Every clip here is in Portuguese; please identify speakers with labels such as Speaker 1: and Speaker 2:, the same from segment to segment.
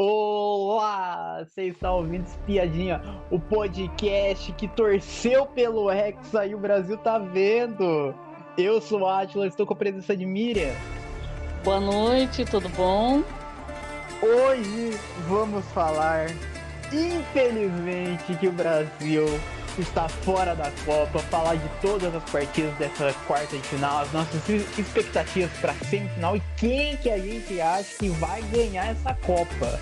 Speaker 1: Olá! Você está ouvindo Espiadinha, o podcast que torceu pelo Hexa e o Brasil tá vendo. Eu sou o Átila, estou com a presença de Miriam.
Speaker 2: Boa noite, tudo bom?
Speaker 1: Hoje vamos falar, infelizmente, que o Brasil está fora da Copa, falar de todas as partidas dessa quarta de final, as nossas expectativas para a semifinal e quem que a gente acha que vai ganhar essa Copa.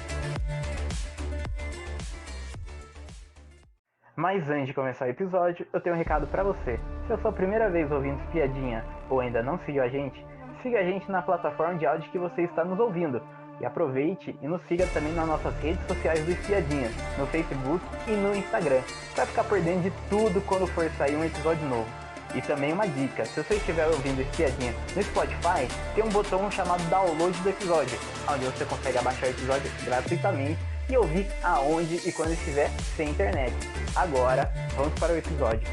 Speaker 1: Mas antes de começar o episódio, eu tenho um recado para você. Se é a sua primeira vez ouvindo Espiadinha ou ainda não seguiu a gente, siga a gente na plataforma de áudio que você está nos ouvindo. E aproveite e nos siga também nas nossas redes sociais do Espiadinha, no Facebook e no Instagram, para ficar por dentro de tudo quando for sair um episódio novo. E também uma dica, se você estiver ouvindo Espiadinha no Spotify, tem um botão chamado Download do episódio, onde você consegue abaixar o episódio gratuitamente e ouvir aonde e quando estiver sem internet. Agora, vamos para o episódio.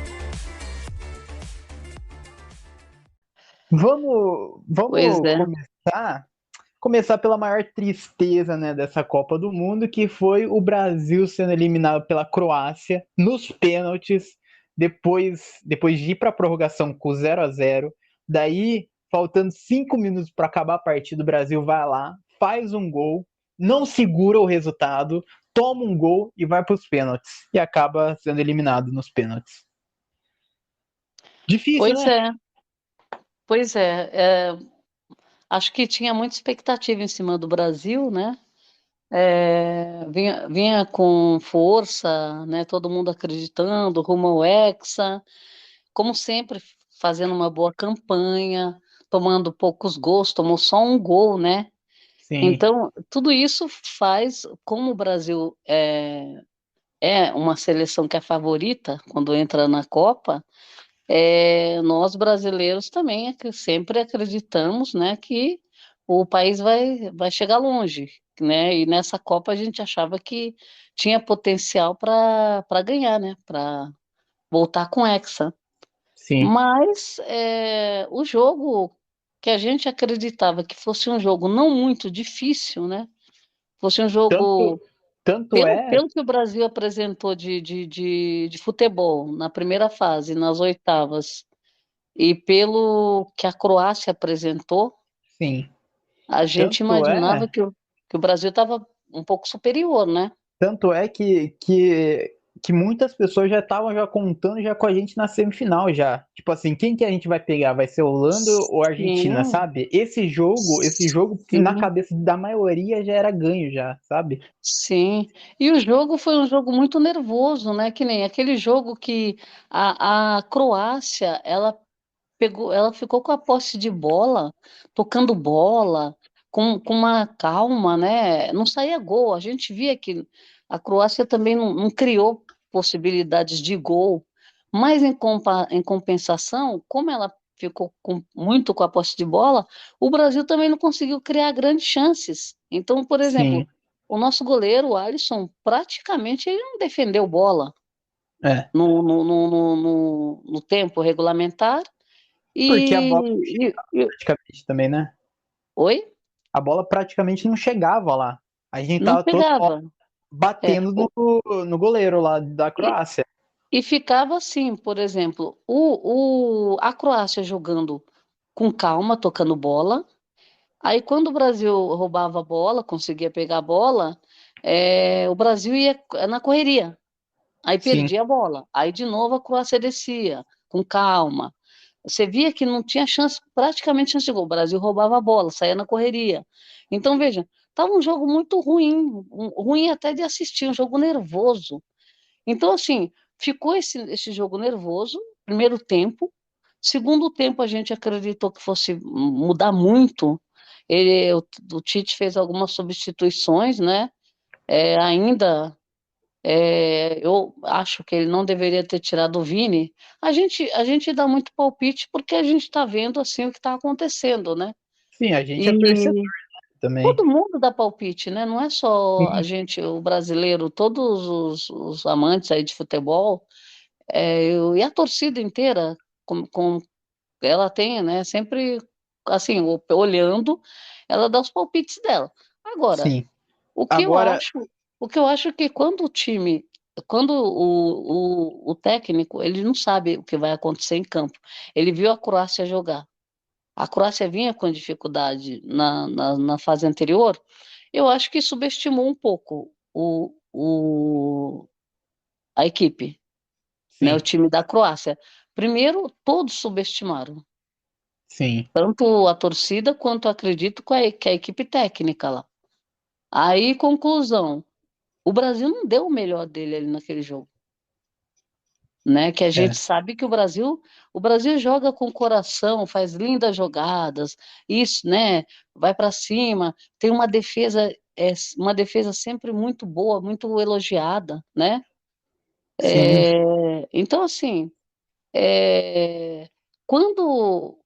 Speaker 2: Pois
Speaker 1: Vamos
Speaker 2: é.
Speaker 1: começar pela maior tristeza, né, dessa Copa do Mundo, que foi o Brasil sendo eliminado pela Croácia nos pênaltis, depois de ir para a prorrogação com 0-0. Daí, faltando 5 minutos para acabar a partida, o Brasil vai lá, faz um gol, não segura o resultado, toma um gol e vai para os pênaltis. E acaba sendo eliminado nos pênaltis. Difícil,
Speaker 2: Pois
Speaker 1: né?
Speaker 2: é, pois é, acho que tinha muita expectativa em cima do Brasil, né? Vinha com força, né? Todo mundo acreditando, rumo ao Hexa, como sempre, fazendo uma boa campanha, tomando poucos gols, tomou só um gol, né?
Speaker 1: Sim.
Speaker 2: Então, tudo isso faz, como o Brasil é uma seleção que é favorita quando entra na Copa. Nós brasileiros também sempre acreditamos, né, que o país vai chegar longe, né? E nessa Copa a gente achava que tinha potencial para ganhar, né? Para voltar com Hexa.
Speaker 1: Sim.
Speaker 2: Mas o jogo que a gente acreditava que fosse um jogo não muito difícil, né? Fosse um
Speaker 1: Tanto,
Speaker 2: jogo
Speaker 1: tanto
Speaker 2: pelo,
Speaker 1: é,
Speaker 2: pelo que o Brasil apresentou de futebol na primeira fase, nas oitavas. E pelo que a Croácia apresentou,
Speaker 1: sim,
Speaker 2: a gente
Speaker 1: tanto
Speaker 2: imaginava
Speaker 1: é,
Speaker 2: que o Brasil estava um pouco superior, né?
Speaker 1: tanto é que muitas pessoas já estavam já contando já com a gente na semifinal já. Tipo assim, quem que a gente vai pegar? Vai ser Holanda ou Argentina,
Speaker 2: Sim,
Speaker 1: sabe? Esse jogo na
Speaker 2: sim,
Speaker 1: cabeça da maioria já era ganho já, sabe?
Speaker 2: sim. E o jogo foi um jogo muito nervoso, né? Que nem aquele jogo que a Croácia, ela ficou com a posse de bola, tocando bola, com uma calma, né? Não saía gol. A gente via que a Croácia também não criou possibilidades de gol, mas em compensação, como ela ficou muito com a posse de bola, o Brasil também não conseguiu criar grandes chances. Então, por exemplo,
Speaker 1: Sim,
Speaker 2: o nosso goleiro, o Alisson, praticamente ele não defendeu bola
Speaker 1: é.
Speaker 2: no tempo regulamentar.
Speaker 1: Porque a bola
Speaker 2: E
Speaker 1: praticamente também, né?
Speaker 2: oi?
Speaker 1: A bola praticamente não chegava lá. A gente
Speaker 2: Não
Speaker 1: tava toda hora
Speaker 2: pegava. É,
Speaker 1: batendo no goleiro lá da
Speaker 2: e,
Speaker 1: Croácia.
Speaker 2: e ficava assim, por exemplo, a Croácia jogando com calma, tocando bola. Aí, quando o Brasil roubava a bola, conseguia pegar a bola, o Brasil ia na correria. Aí
Speaker 1: Sim,
Speaker 2: perdia a bola. Aí, de novo, a Croácia descia, com calma. Você via que não tinha chance, praticamente chance de gol. O Brasil roubava a bola, saía na correria. Então, veja, estava um jogo muito ruim, ruim até de assistir, um jogo nervoso. Então, assim, ficou esse jogo nervoso, primeiro tempo. Segundo tempo, a gente acreditou que fosse mudar muito. O Tite fez algumas substituições, né? Ainda eu acho que ele não deveria ter tirado o Vini. A gente dá muito palpite porque a gente está vendo assim o que está acontecendo, né?
Speaker 1: sim, a gente é torcedor
Speaker 2: E
Speaker 1: também.
Speaker 2: todo mundo dá palpite, né? Não é só a
Speaker 1: Sim,
Speaker 2: gente, o brasileiro, todos os amantes aí de futebol, e a torcida inteira, ela tem, né? Sempre assim, olhando, ela dá os palpites dela. Agora,
Speaker 1: sim.
Speaker 2: O que eu
Speaker 3: Agora,
Speaker 2: acho, o que eu acho é que quando o técnico, ele não sabe o que vai acontecer em campo. Ele viu a Croácia jogar. A Croácia vinha com dificuldade na fase anterior. Eu acho que subestimou um pouco a equipe, né, o
Speaker 3: sim,
Speaker 2: time da Croácia. Primeiro, todos subestimaram,
Speaker 3: sim.
Speaker 2: tanto a torcida quanto acredito que a equipe técnica lá. Aí, conclusão, o Brasil não deu o melhor dele ali naquele jogo, né? Que a gente
Speaker 3: É,
Speaker 2: sabe que o Brasil joga com coração, faz lindas jogadas, isso, né? Vai para cima, tem uma defesa sempre muito boa, muito elogiada, né?
Speaker 3: sim.
Speaker 2: Então, assim, é, quando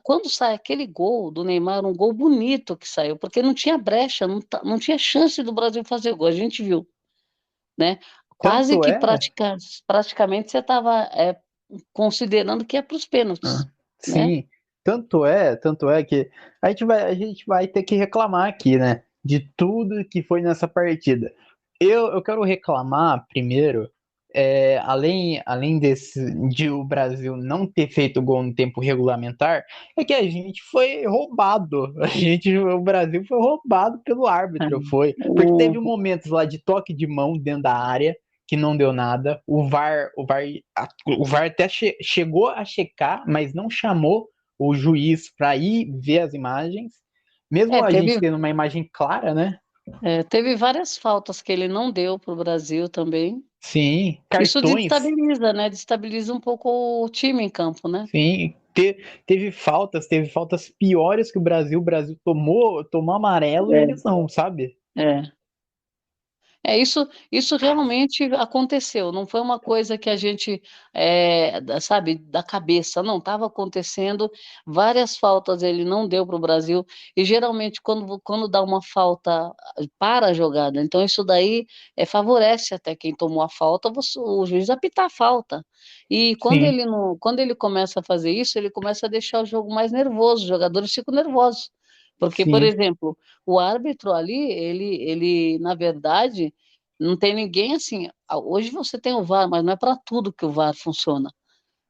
Speaker 2: quando sai aquele gol do Neymar, um gol bonito que saiu, porque não tinha brecha, não tinha chance do Brasil fazer gol, a gente viu, né? Quase
Speaker 3: Tanto
Speaker 2: que
Speaker 3: é.
Speaker 2: praticamente você estava considerando que é para os pênaltis,
Speaker 3: Ah,
Speaker 2: né?
Speaker 3: sim, tanto é que a gente vai ter que reclamar aqui, né? De tudo que foi nessa partida. Eu quero reclamar primeiro, além de o Brasil não ter feito gol no tempo regulamentar, é que a gente foi roubado. O Brasil foi roubado pelo
Speaker 2: É.
Speaker 3: árbitro, foi. Porque teve momentos lá de toque de mão dentro da área que não deu nada. O VAR até chegou a checar, mas não chamou o juiz para ir ver as imagens. Mesmo
Speaker 2: É,
Speaker 3: a gente
Speaker 2: teve,
Speaker 3: tendo uma imagem clara, né?
Speaker 2: teve várias faltas que ele não deu para o Brasil também.
Speaker 3: Sim,
Speaker 2: Isso
Speaker 3: cartões,
Speaker 2: destabiliza, né? Destabiliza um pouco o time em campo, né?
Speaker 3: sim. Teve faltas piores que o Brasil tomou amarelo e eles não, sabe?
Speaker 2: É. Isso realmente aconteceu, não foi uma coisa que a gente, sabe, da cabeça, não, estava acontecendo, várias faltas ele não deu para o Brasil, e geralmente quando dá uma falta para a jogada, então isso daí favorece até quem tomou a falta, o juiz apitar a falta, e quando
Speaker 3: Sim,
Speaker 2: ele não, quando ele começa a fazer isso, ele começa a deixar o jogo mais nervoso, os jogadores ficam nervosos, porque, por
Speaker 3: sim.
Speaker 2: exemplo, o árbitro ali, ele, na verdade, não tem ninguém assim. Hoje você tem o VAR, mas não é para tudo que o VAR funciona.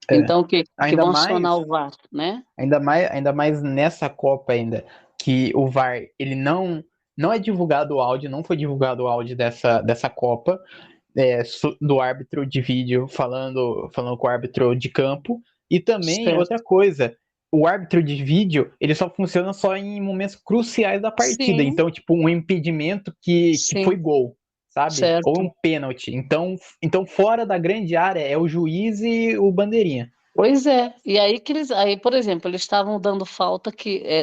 Speaker 3: É.
Speaker 2: Então, que
Speaker 3: Ainda
Speaker 2: vão acionar
Speaker 3: mais,
Speaker 2: o VAR, né?
Speaker 3: ainda mais nessa Copa ainda, que o VAR, ele não é divulgado o áudio, não foi divulgado o áudio dessa Copa, do árbitro de vídeo falando com o árbitro de campo. E também, outra
Speaker 2: Certo.
Speaker 3: coisa, o árbitro de vídeo, ele só funciona só em momentos cruciais da partida.
Speaker 2: Sim,
Speaker 3: Então, tipo, um impedimento que foi
Speaker 2: sim,
Speaker 3: gol, sabe? Ou um
Speaker 2: certo.
Speaker 3: pênalti. Então, fora da grande área, é o juiz e o bandeirinha.
Speaker 2: Pois é. E aí aí, por exemplo, eles estavam dando falta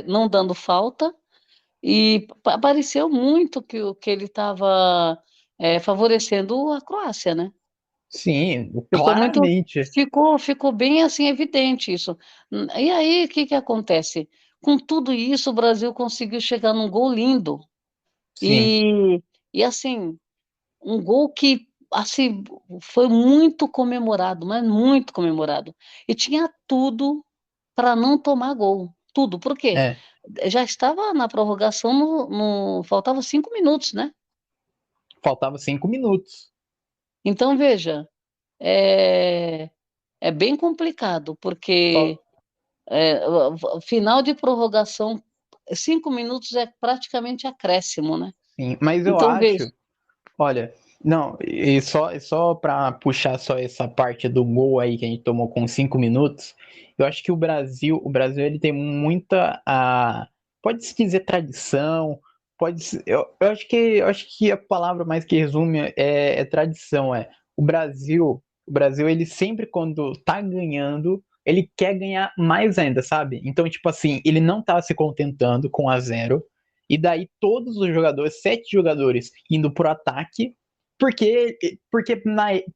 Speaker 2: não dando falta, e pareceu muito que ele estava favorecendo a Croácia, né?
Speaker 3: Sim,
Speaker 2: Ficou muito,
Speaker 3: claramente.
Speaker 2: ficou bem assim evidente isso. E aí, o que que acontece? Com tudo isso, o Brasil conseguiu chegar num gol lindo.
Speaker 3: Sim,
Speaker 2: E assim, um gol que assim foi muito comemorado, mas muito comemorado. E tinha tudo para não tomar gol. Tudo. Por quê?
Speaker 3: é.
Speaker 2: Já estava na prorrogação, faltava 5 minutos, né?
Speaker 3: Faltava 5 minutos.
Speaker 2: Então, veja, é, é bem complicado,
Speaker 3: Fal-
Speaker 2: porque o final de prorrogação, 5 minutos é praticamente acréscimo, né?
Speaker 3: Sim, mas eu
Speaker 2: Então, veja,
Speaker 3: acho. Olha, não, e só para puxar só essa parte do gol aí que a gente tomou com 5 minutos, eu acho que o Brasil ele tem muita, pode-se dizer tradição, eu acho que a palavra mais que resume é tradição, o Brasil ele sempre quando tá ganhando, ele quer ganhar mais ainda, sabe? Então, tipo assim, ele não tá se contentando com 1-0, e daí todos os jogadores, 7 jogadores, indo pro ataque, porque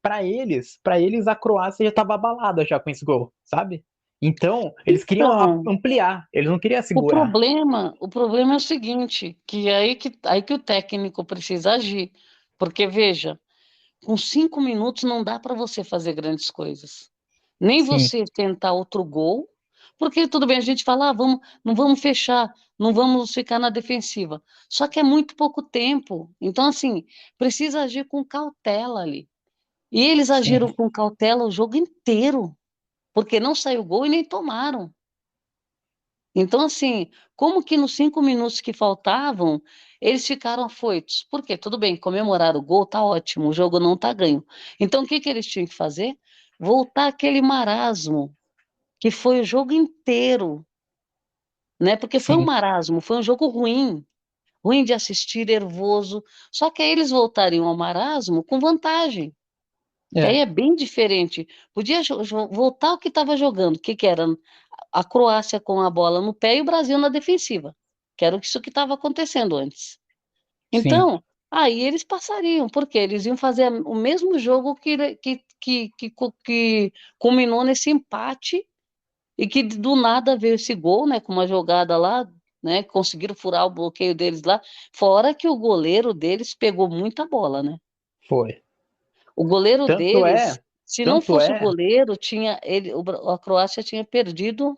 Speaker 3: para eles a Croácia já estava abalada já com esse gol, sabe? Então, eles queriam
Speaker 2: então,
Speaker 3: ampliar, eles não queriam
Speaker 2: o
Speaker 3: segurar.
Speaker 2: problema, o problema é o seguinte, que é aí que o técnico precisa agir, porque veja, com 5 minutos não dá para você fazer grandes coisas, nem
Speaker 3: Sim,
Speaker 2: você tentar outro gol, Porque tudo bem, a gente fala, não vamos fechar, não vamos ficar na defensiva. Só que é muito pouco tempo. Então, assim, precisa agir com cautela ali. E eles
Speaker 3: Sim,
Speaker 2: agiram com cautela o jogo inteiro, porque não saiu gol e nem tomaram. Então, assim, como que nos 5 minutos que faltavam, eles ficaram afoitos? Por quê? Tudo bem, comemorar o gol tá ótimo, o jogo não tá ganho. Então, o que que eles tinham que fazer? Voltar aquele marasmo, que foi o jogo inteiro, né? Porque foi um
Speaker 3: sim.
Speaker 2: marasmo, foi um jogo ruim, ruim de assistir, nervoso. Só que aí eles voltariam ao marasmo com vantagem, que aí
Speaker 3: É,
Speaker 2: é bem diferente. Podia voltar o que estava jogando, o que que era? A Croácia com a bola no pé e o Brasil na defensiva, que era isso que estava acontecendo antes.
Speaker 3: sim.
Speaker 2: Então, aí eles passariam, porque eles iam fazer o mesmo jogo que culminou nesse empate e que do nada veio esse gol, né, com uma jogada lá, né, conseguiram furar o bloqueio deles lá, fora que o goleiro deles pegou muita bola, né?
Speaker 3: Foi.
Speaker 2: O goleiro
Speaker 3: Tanto
Speaker 2: deles,
Speaker 3: é,
Speaker 2: se não
Speaker 3: tanto
Speaker 2: fosse o
Speaker 3: é,
Speaker 2: goleiro, a Croácia tinha perdido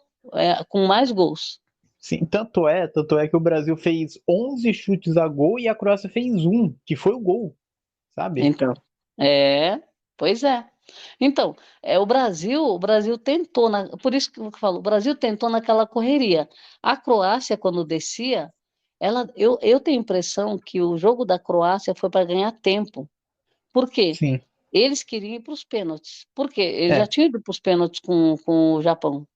Speaker 2: com mais gols.
Speaker 3: sim, tanto é que o Brasil fez 11 chutes a gol e a Croácia fez um, que foi o gol, sabe?
Speaker 2: Então, pois é. Então, o Brasil tentou, por isso que eu falo, o Brasil tentou naquela correria. A Croácia, quando descia, eu tenho a impressão que o jogo da Croácia foi para ganhar tempo. Por quê?
Speaker 3: Sim,
Speaker 2: Eles queriam ir para os pênaltis. Por quê? Eles já
Speaker 3: é,
Speaker 2: tinham ido para os pênaltis com o Japão,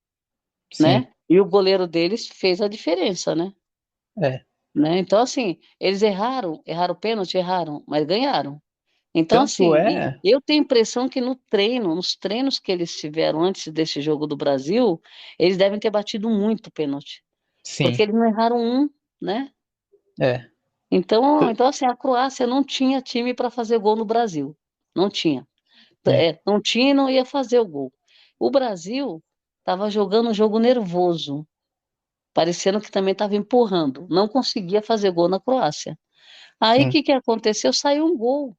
Speaker 3: sim,
Speaker 2: né? E o goleiro deles fez a diferença, né?
Speaker 3: é.
Speaker 2: Então, assim, eles erraram o pênalti, erraram, mas ganharam. Então,
Speaker 3: Tanto
Speaker 2: assim, e
Speaker 3: é,
Speaker 2: eu tenho a impressão que nos treinos que eles tiveram antes desse jogo do Brasil, eles devem ter batido muito pênalti, porque
Speaker 3: sim,
Speaker 2: eles não erraram um, né?
Speaker 3: é,
Speaker 2: Então assim, a Croácia não tinha time para fazer gol no Brasil, não tinha.
Speaker 3: é,
Speaker 2: Não tinha e não ia fazer o gol. O Brasil estava jogando um jogo nervoso, parecendo que também estava empurrando, não conseguia fazer gol na Croácia. Aí o
Speaker 3: sim,
Speaker 2: que que aconteceu? Saiu um gol.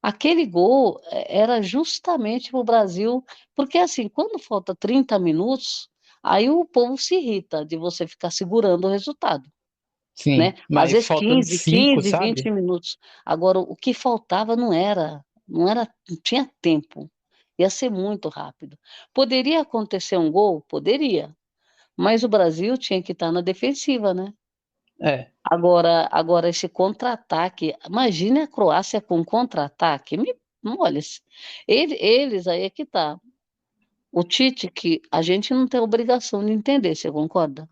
Speaker 2: Aquele gol era justamente para o Brasil, porque assim, quando falta 30 minutos, aí o povo se irrita de você ficar segurando o resultado, né?
Speaker 3: sim.
Speaker 2: Às
Speaker 3: Mas
Speaker 2: vezes
Speaker 3: faltando
Speaker 2: 15,
Speaker 3: cinco,
Speaker 2: 15, 20
Speaker 3: sabe?
Speaker 2: minutos. Agora, o que faltava não tinha tempo. Ia ser muito rápido. Poderia acontecer um gol? Poderia, mas o Brasil tinha que estar na defensiva, né?
Speaker 3: É,
Speaker 2: Agora esse contra-ataque, imagine a Croácia com contra-ataque, olha, eles aí é que tá. O Tite, que a gente não tem obrigação de entender, você concorda?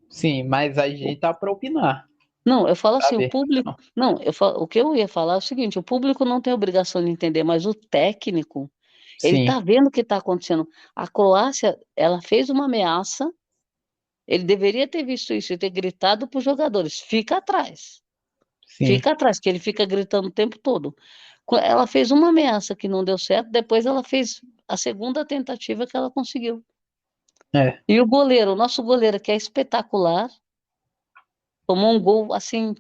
Speaker 3: sim, mas a gente tá pra opinar,
Speaker 2: Não, eu falo assim, o
Speaker 3: sabe?
Speaker 2: público,
Speaker 3: Não,
Speaker 2: não, o que eu ia falar é o seguinte, o público não tem obrigação de entender, mas o técnico, ele
Speaker 3: sim,
Speaker 2: tá vendo o que está acontecendo. A Croácia, ela fez uma ameaça, ele deveria ter visto isso e ter gritado para os jogadores,
Speaker 3: sim,
Speaker 2: fica atrás, que ele fica gritando o tempo todo. Ela fez uma ameaça que não deu certo, depois ela fez a segunda tentativa que ela conseguiu.
Speaker 3: é,
Speaker 2: E o nosso goleiro, que é espetacular, tomou um gol assim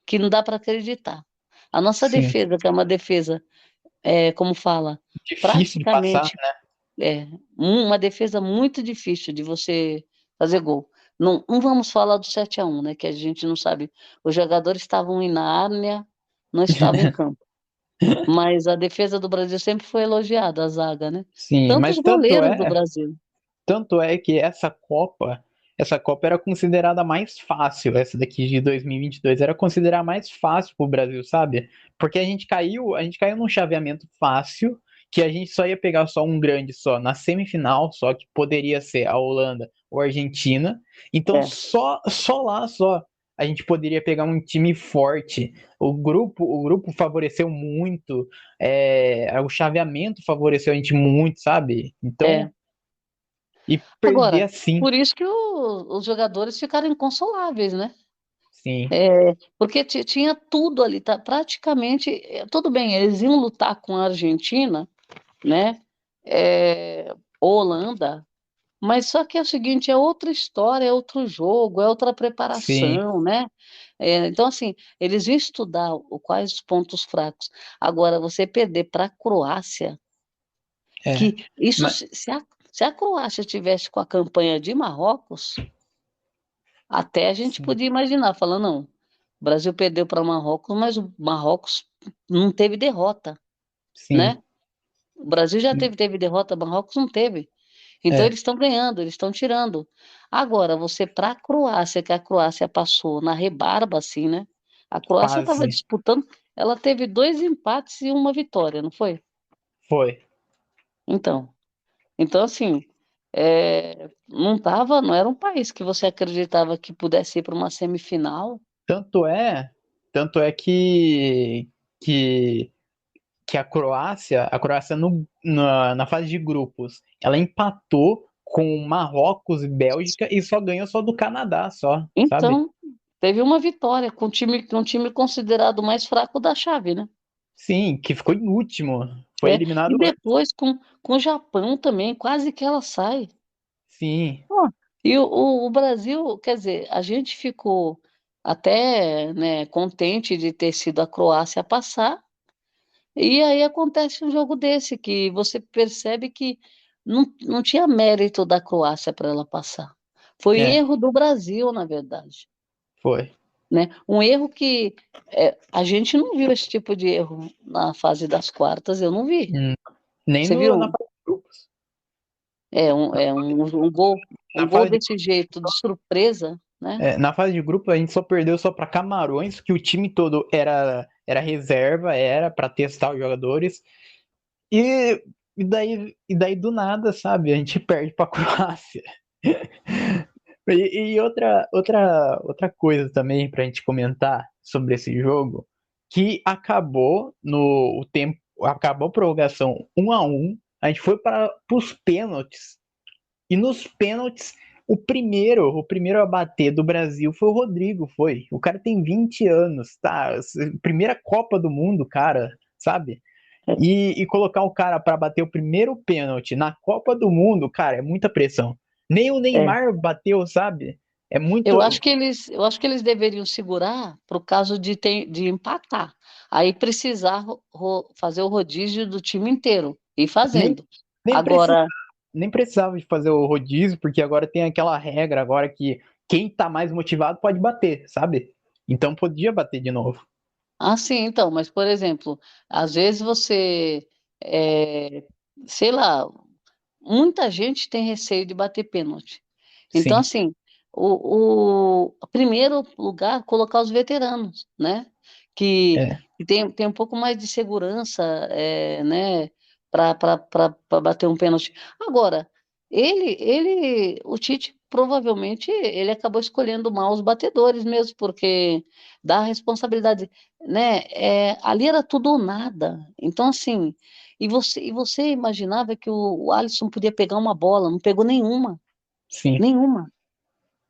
Speaker 2: que não dá para acreditar. A nossa
Speaker 3: sim.
Speaker 2: defesa, que é uma defesa, como fala,
Speaker 3: Difícil de passar,
Speaker 2: praticamente é uma defesa muito difícil de você fazer gol. Não, não vamos falar do 7-1, né? Que a gente não sabe. Os jogadores estavam em Nárnia, não estavam em campo. Mas a defesa do Brasil sempre foi elogiada, a zaga, né?
Speaker 3: sim,
Speaker 2: Tanto os
Speaker 3: mas
Speaker 2: goleiros do Brasil.
Speaker 3: tanto é que essa Copa era considerada mais fácil, essa daqui de 2022 era considerada mais fácil pro Brasil, sabe? Porque a gente caiu num chaveamento fácil, que a gente só ia pegar só um grande só na semifinal, só que poderia ser a Holanda ou a Argentina. Então
Speaker 2: É,
Speaker 3: só lá só a gente poderia pegar um time forte. O grupo favoreceu muito, o chaveamento favoreceu a gente muito, sabe? Então,
Speaker 2: é.
Speaker 3: e perder
Speaker 2: Agora,
Speaker 3: assim,
Speaker 2: por isso que os jogadores ficaram inconsoláveis, né?
Speaker 3: sim,
Speaker 2: Porque tinha tudo ali, tá? Praticamente, tudo bem, eles iam lutar com a Argentina, né? Holanda, mas só que é o seguinte, é outra história, é outro jogo, é outra
Speaker 3: sim,
Speaker 2: preparação, né? Então, assim, eles iam estudar quais os pontos fracos. Agora, você perder para a Croácia,
Speaker 3: é.
Speaker 2: que isso
Speaker 3: Mas,
Speaker 2: se, Se a Croácia tivesse com a campanha de Marrocos, até a gente
Speaker 3: Sim,
Speaker 2: podia imaginar, falando, não, o Brasil perdeu para Marrocos, mas o Marrocos não teve derrota,
Speaker 3: sim.
Speaker 2: né? O Brasil já teve derrota, Marrocos não teve. Então
Speaker 3: É,
Speaker 2: eles estão ganhando, eles estão tirando. Agora, você para a Croácia, que a Croácia passou na rebarba, assim, né? A Croácia estava
Speaker 3: quase.
Speaker 2: disputando, ela teve 2 empates e uma vitória, não foi?
Speaker 3: Foi.
Speaker 2: Então, então assim, não era um país que você acreditava que pudesse ir para uma semifinal.
Speaker 3: Tanto é, tanto é que, que a Croácia na fase de grupos, ela empatou com Marrocos e Bélgica e só ganhou só do Canadá, só, sabe?
Speaker 2: Então, teve uma vitória com um time considerado o mais fraco da chave, né?
Speaker 3: Sim, que ficou em último. Foi
Speaker 2: É,
Speaker 3: eliminado
Speaker 2: e
Speaker 3: antes.
Speaker 2: depois com o Japão também, quase que ela sai.
Speaker 3: Sim,
Speaker 2: Ó, e o Brasil, quer dizer, a gente ficou até, né, contente de ter sido a Croácia a passar, e aí acontece um jogo desse, que você percebe que não tinha mérito da Croácia para ela passar. Foi
Speaker 3: é,
Speaker 2: erro do Brasil, na verdade,
Speaker 3: foi.
Speaker 2: né? Um erro que a gente não viu esse tipo de erro na fase das quartas, eu não vi.
Speaker 3: Hum, Nem
Speaker 2: Você
Speaker 3: no, na
Speaker 2: viu?
Speaker 3: fase de grupos.
Speaker 2: Um
Speaker 3: Na
Speaker 2: gol
Speaker 3: fase de,
Speaker 2: desse jeito, de surpresa, né?
Speaker 3: na fase de grupo a gente só perdeu só para Camarões, que o time todo era reserva, era para testar os jogadores. E, e daí do nada, sabe, a gente perde para Croácia. E outra coisa também para a gente comentar sobre esse jogo, que acabou no o tempo, acabou a prorrogação 1-1, a gente foi para os pênaltis. E nos pênaltis, o primeiro a bater do Brasil foi o Rodrigo, foi. O cara tem 20 anos, tá? Primeira Copa do Mundo, cara, sabe? E colocar um cara para bater o primeiro pênalti na Copa do Mundo, cara, é muita pressão. Nem o
Speaker 2: É.
Speaker 3: Neymar bateu, sabe? É
Speaker 2: Eu acho
Speaker 3: muito.
Speaker 2: que eles deveriam segurar para o caso de empatar. Aí precisar fazer o rodízio do time inteiro e
Speaker 3: Nem,
Speaker 2: fazendo.
Speaker 3: nem, precisa,
Speaker 2: Agora,
Speaker 3: nem precisava de fazer o rodízio, porque agora tem aquela regra agora que quem tá mais motivado pode bater, sabe? Então podia bater de novo.
Speaker 2: assim, então, mas por exemplo, às vezes você, é, sei lá, muita gente tem receio de bater pênalti. Então,
Speaker 3: Sim,
Speaker 2: assim, o primeiro lugar, colocar os veteranos, né? Que,
Speaker 3: é,
Speaker 2: que tem um pouco mais de segurança, né? Para bater um pênalti. Agora, o Tite provavelmente ele acabou escolhendo mal os batedores mesmo, porque dá a responsabilidade, né? Ali era tudo ou nada. Então, assim, e você imaginava que o Alisson podia pegar uma bola, não pegou nenhuma,
Speaker 3: sim.
Speaker 2: nenhuma,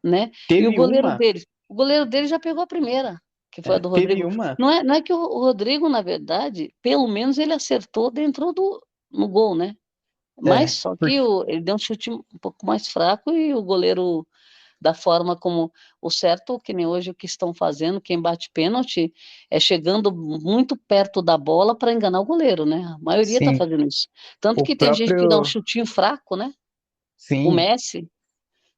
Speaker 2: né? E
Speaker 3: Teve uma,
Speaker 2: o goleiro dele já pegou a primeira, que foi a do
Speaker 3: teve
Speaker 2: Rodrigo.
Speaker 3: uma,
Speaker 2: Não é que o Rodrigo, na verdade, pelo menos ele acertou dentro no gol, né? Mas só que
Speaker 3: porque
Speaker 2: ele deu um chute um pouco mais fraco e o goleiro, da forma como o certo, que nem hoje o que estão fazendo, quem bate pênalti é chegando muito perto da bola para enganar o goleiro, né? A maioria está
Speaker 3: sim,
Speaker 2: fazendo isso. Tanto
Speaker 3: o
Speaker 2: que tem gente que dá um
Speaker 3: próprio,
Speaker 2: chutinho fraco, né? O
Speaker 3: sim,
Speaker 2: Messi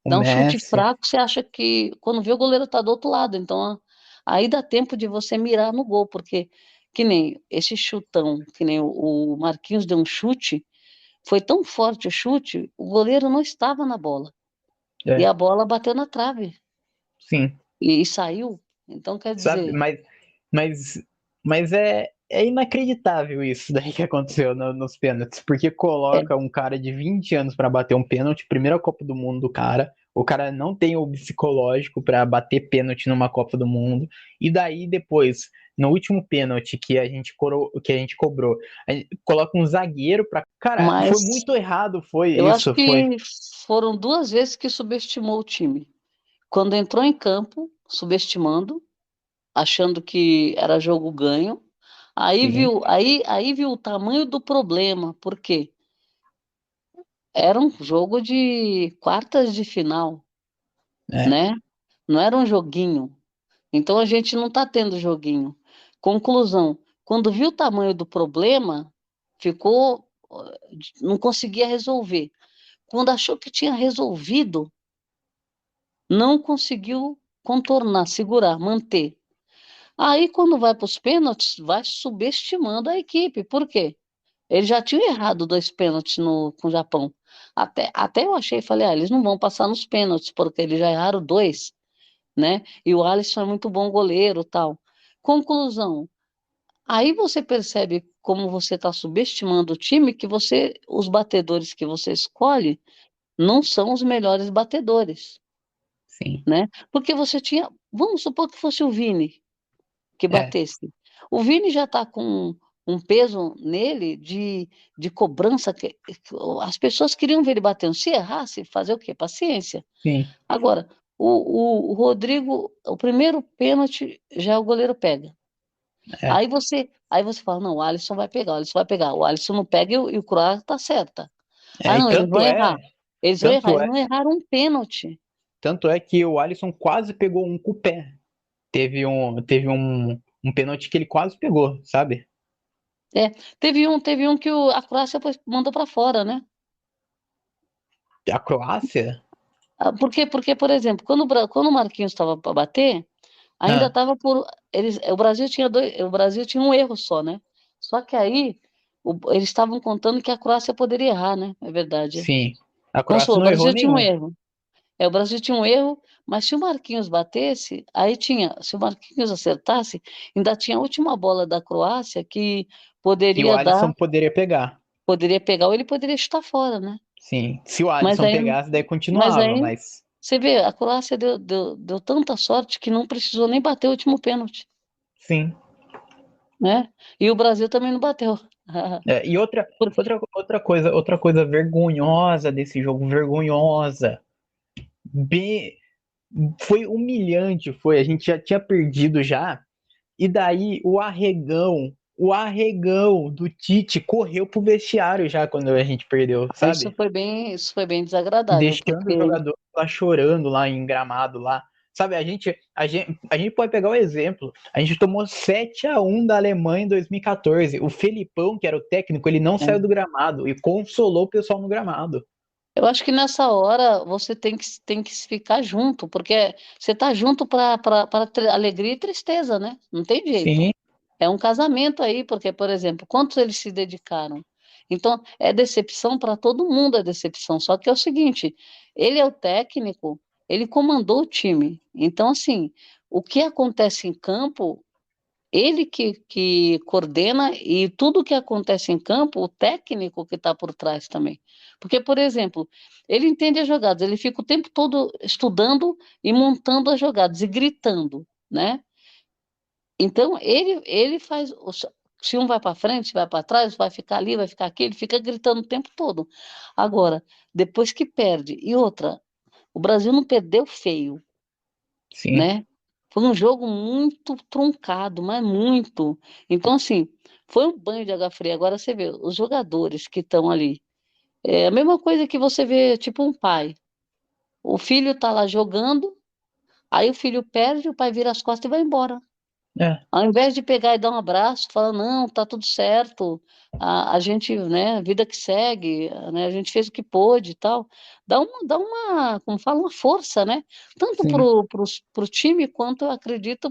Speaker 3: o
Speaker 2: dá um chute
Speaker 3: Messi,
Speaker 2: fraco, você acha que quando vê o goleiro está do outro lado. Então, aí dá tempo de você mirar no gol, porque que nem esse chutão, que nem o Marquinhos deu um chute, foi tão forte o chute, o goleiro não estava na bola. E
Speaker 3: é,
Speaker 2: a bola bateu na trave
Speaker 3: sim,
Speaker 2: e saiu. Então, quer
Speaker 3: sabe,
Speaker 2: dizer,
Speaker 3: mas, mas é inacreditável isso daí que aconteceu nos pênaltis, porque
Speaker 2: é,
Speaker 3: coloca um cara de 20 anos para bater um pênalti, primeira Copa do Mundo do cara, o cara não tem o psicológico para bater pênalti numa Copa do Mundo, e daí depois, no último pênalti que a gente cobrou, a gente coloca um zagueiro para, cara, foi
Speaker 2: mas
Speaker 3: muito errado, foi
Speaker 2: eu acho
Speaker 3: isso, foi.
Speaker 2: que foram 2 vezes que subestimou o time. Quando entrou em campo, subestimando, achando que era jogo ganho,
Speaker 3: Sim,
Speaker 2: aí viu o tamanho do problema, porque era um jogo de quartas de final,
Speaker 3: é,
Speaker 2: né? Não era um joguinho. Então a gente não está tendo joguinho. Conclusão, quando viu o tamanho do problema, ficou, não conseguia resolver. quando achou que tinha resolvido, não conseguiu contornar, segurar, manter. Aí, quando vai para os pênaltis, vai subestimando a equipe. Por quê? Ele já tinha errado 2 pênaltis com o Japão. Até eu achei, falei, eles não vão passar nos pênaltis, porque eles já erraram 2, né? E o Alisson é muito bom goleiro, tal. Conclusão, aí você percebe como você está subestimando o time, que os batedores que você escolhe não são os melhores batedores,
Speaker 3: Sim.
Speaker 2: né? Porque você tinha, vamos supor que fosse o Vini que
Speaker 3: É,
Speaker 2: batesse. O Vini já está com um peso nele de cobrança, que as pessoas queriam ver ele batendo. Se errasse, fazer o quê? Paciência.
Speaker 3: sim.
Speaker 2: Agora, o Rodrigo, o primeiro pênalti já o goleiro pega.
Speaker 3: É.
Speaker 2: Aí você fala, não, o Alisson vai pegar, o Alisson vai pegar. O Alisson não pega e o Croácia está certa. Ah,
Speaker 3: E
Speaker 2: não, eles vão errar. Eles vão errar,
Speaker 3: tanto
Speaker 2: eles
Speaker 3: é,
Speaker 2: não erraram um pênalti.
Speaker 3: tanto é que o Alisson quase pegou um com o pé. Teve um pênalti que ele quase pegou, sabe?
Speaker 2: É, teve um que a Croácia mandou para fora, né?
Speaker 3: A Croácia?
Speaker 2: Porque, por exemplo, quando o Marquinhos estava para bater, ainda
Speaker 3: Ah,
Speaker 2: estava por. O Brasil tinha um erro só, né? Só que aí eles estavam contando que a Croácia poderia errar, né? É verdade.
Speaker 3: sim. A
Speaker 2: Vamos supor,
Speaker 3: Croácia
Speaker 2: o
Speaker 3: não errou
Speaker 2: Brasil tinha um
Speaker 3: nenhum.
Speaker 2: erro. O Brasil tinha um erro, mas se o Marquinhos batesse, aí tinha. Se o Marquinhos acertasse, ainda tinha a última bola da Croácia que
Speaker 3: Que o
Speaker 2: poderia dar,
Speaker 3: Alisson poderia pegar.
Speaker 2: poderia pegar ou ele poderia chutar fora, né?
Speaker 3: Sim. Se o
Speaker 2: Mas
Speaker 3: Alisson
Speaker 2: aí,
Speaker 3: pegasse, daí
Speaker 2: mas
Speaker 3: continuava,
Speaker 2: aí
Speaker 3: mas.
Speaker 2: Você vê, a Croácia deu tanta sorte que não precisou nem bater o último pênalti,
Speaker 3: Sim.
Speaker 2: né? E o Brasil também não bateu.
Speaker 3: E outra,
Speaker 2: Por-
Speaker 3: outra coisa vergonhosa desse jogo, vergonhosa. Bem, foi humilhante, foi. A gente já tinha perdido já. E daí o arregão do Tite correu pro vestiário já quando a gente perdeu, sabe?
Speaker 2: Isso foi bem desagradável,
Speaker 3: Deixando
Speaker 2: porque
Speaker 3: o jogador lá chorando lá em gramado lá. Sabe, a gente pode pegar o exemplo. A gente tomou 7-1 da Alemanha em 2014. O Felipão, que era o técnico, ele não saiu
Speaker 2: é,
Speaker 3: do gramado e consolou o pessoal no gramado.
Speaker 2: eu acho que nessa hora você tem que ficar junto, porque você está junto para alegria e tristeza, né? Não tem jeito.
Speaker 3: Sim,
Speaker 2: É um casamento aí, porque, por exemplo, quantos eles se dedicaram? Então, é decepção para todo mundo, é decepção. Só que é o seguinte, ele é o técnico, ele comandou o time. Então, assim, o que acontece em campo, ele que coordena e tudo que acontece em campo, o técnico que está por trás também. Porque, por exemplo, ele entende as jogadas, ele fica o tempo todo estudando e montando as jogadas e gritando, né? Então, ele faz. Se um vai para frente, se vai para trás, vai ficar ali, vai ficar aqui, ele fica gritando o tempo todo. Agora, depois que perde, e outra, o Brasil não perdeu feio,
Speaker 3: sim,
Speaker 2: né? Foi um jogo muito truncado, mas muito. Então, assim, foi um banho de água fria. Agora você vê, os jogadores que estão ali. É a mesma coisa que você vê, tipo, um pai. O filho está lá jogando, aí o filho perde, o pai vira as costas e vai embora.
Speaker 3: é,
Speaker 2: Ao invés de pegar e dar um abraço, falar, não, tá tudo certo, a gente, né, vida que segue, né, a gente fez o que pôde e tal, como fala, uma força, né, tanto
Speaker 3: sim,
Speaker 2: pro time, quanto eu acredito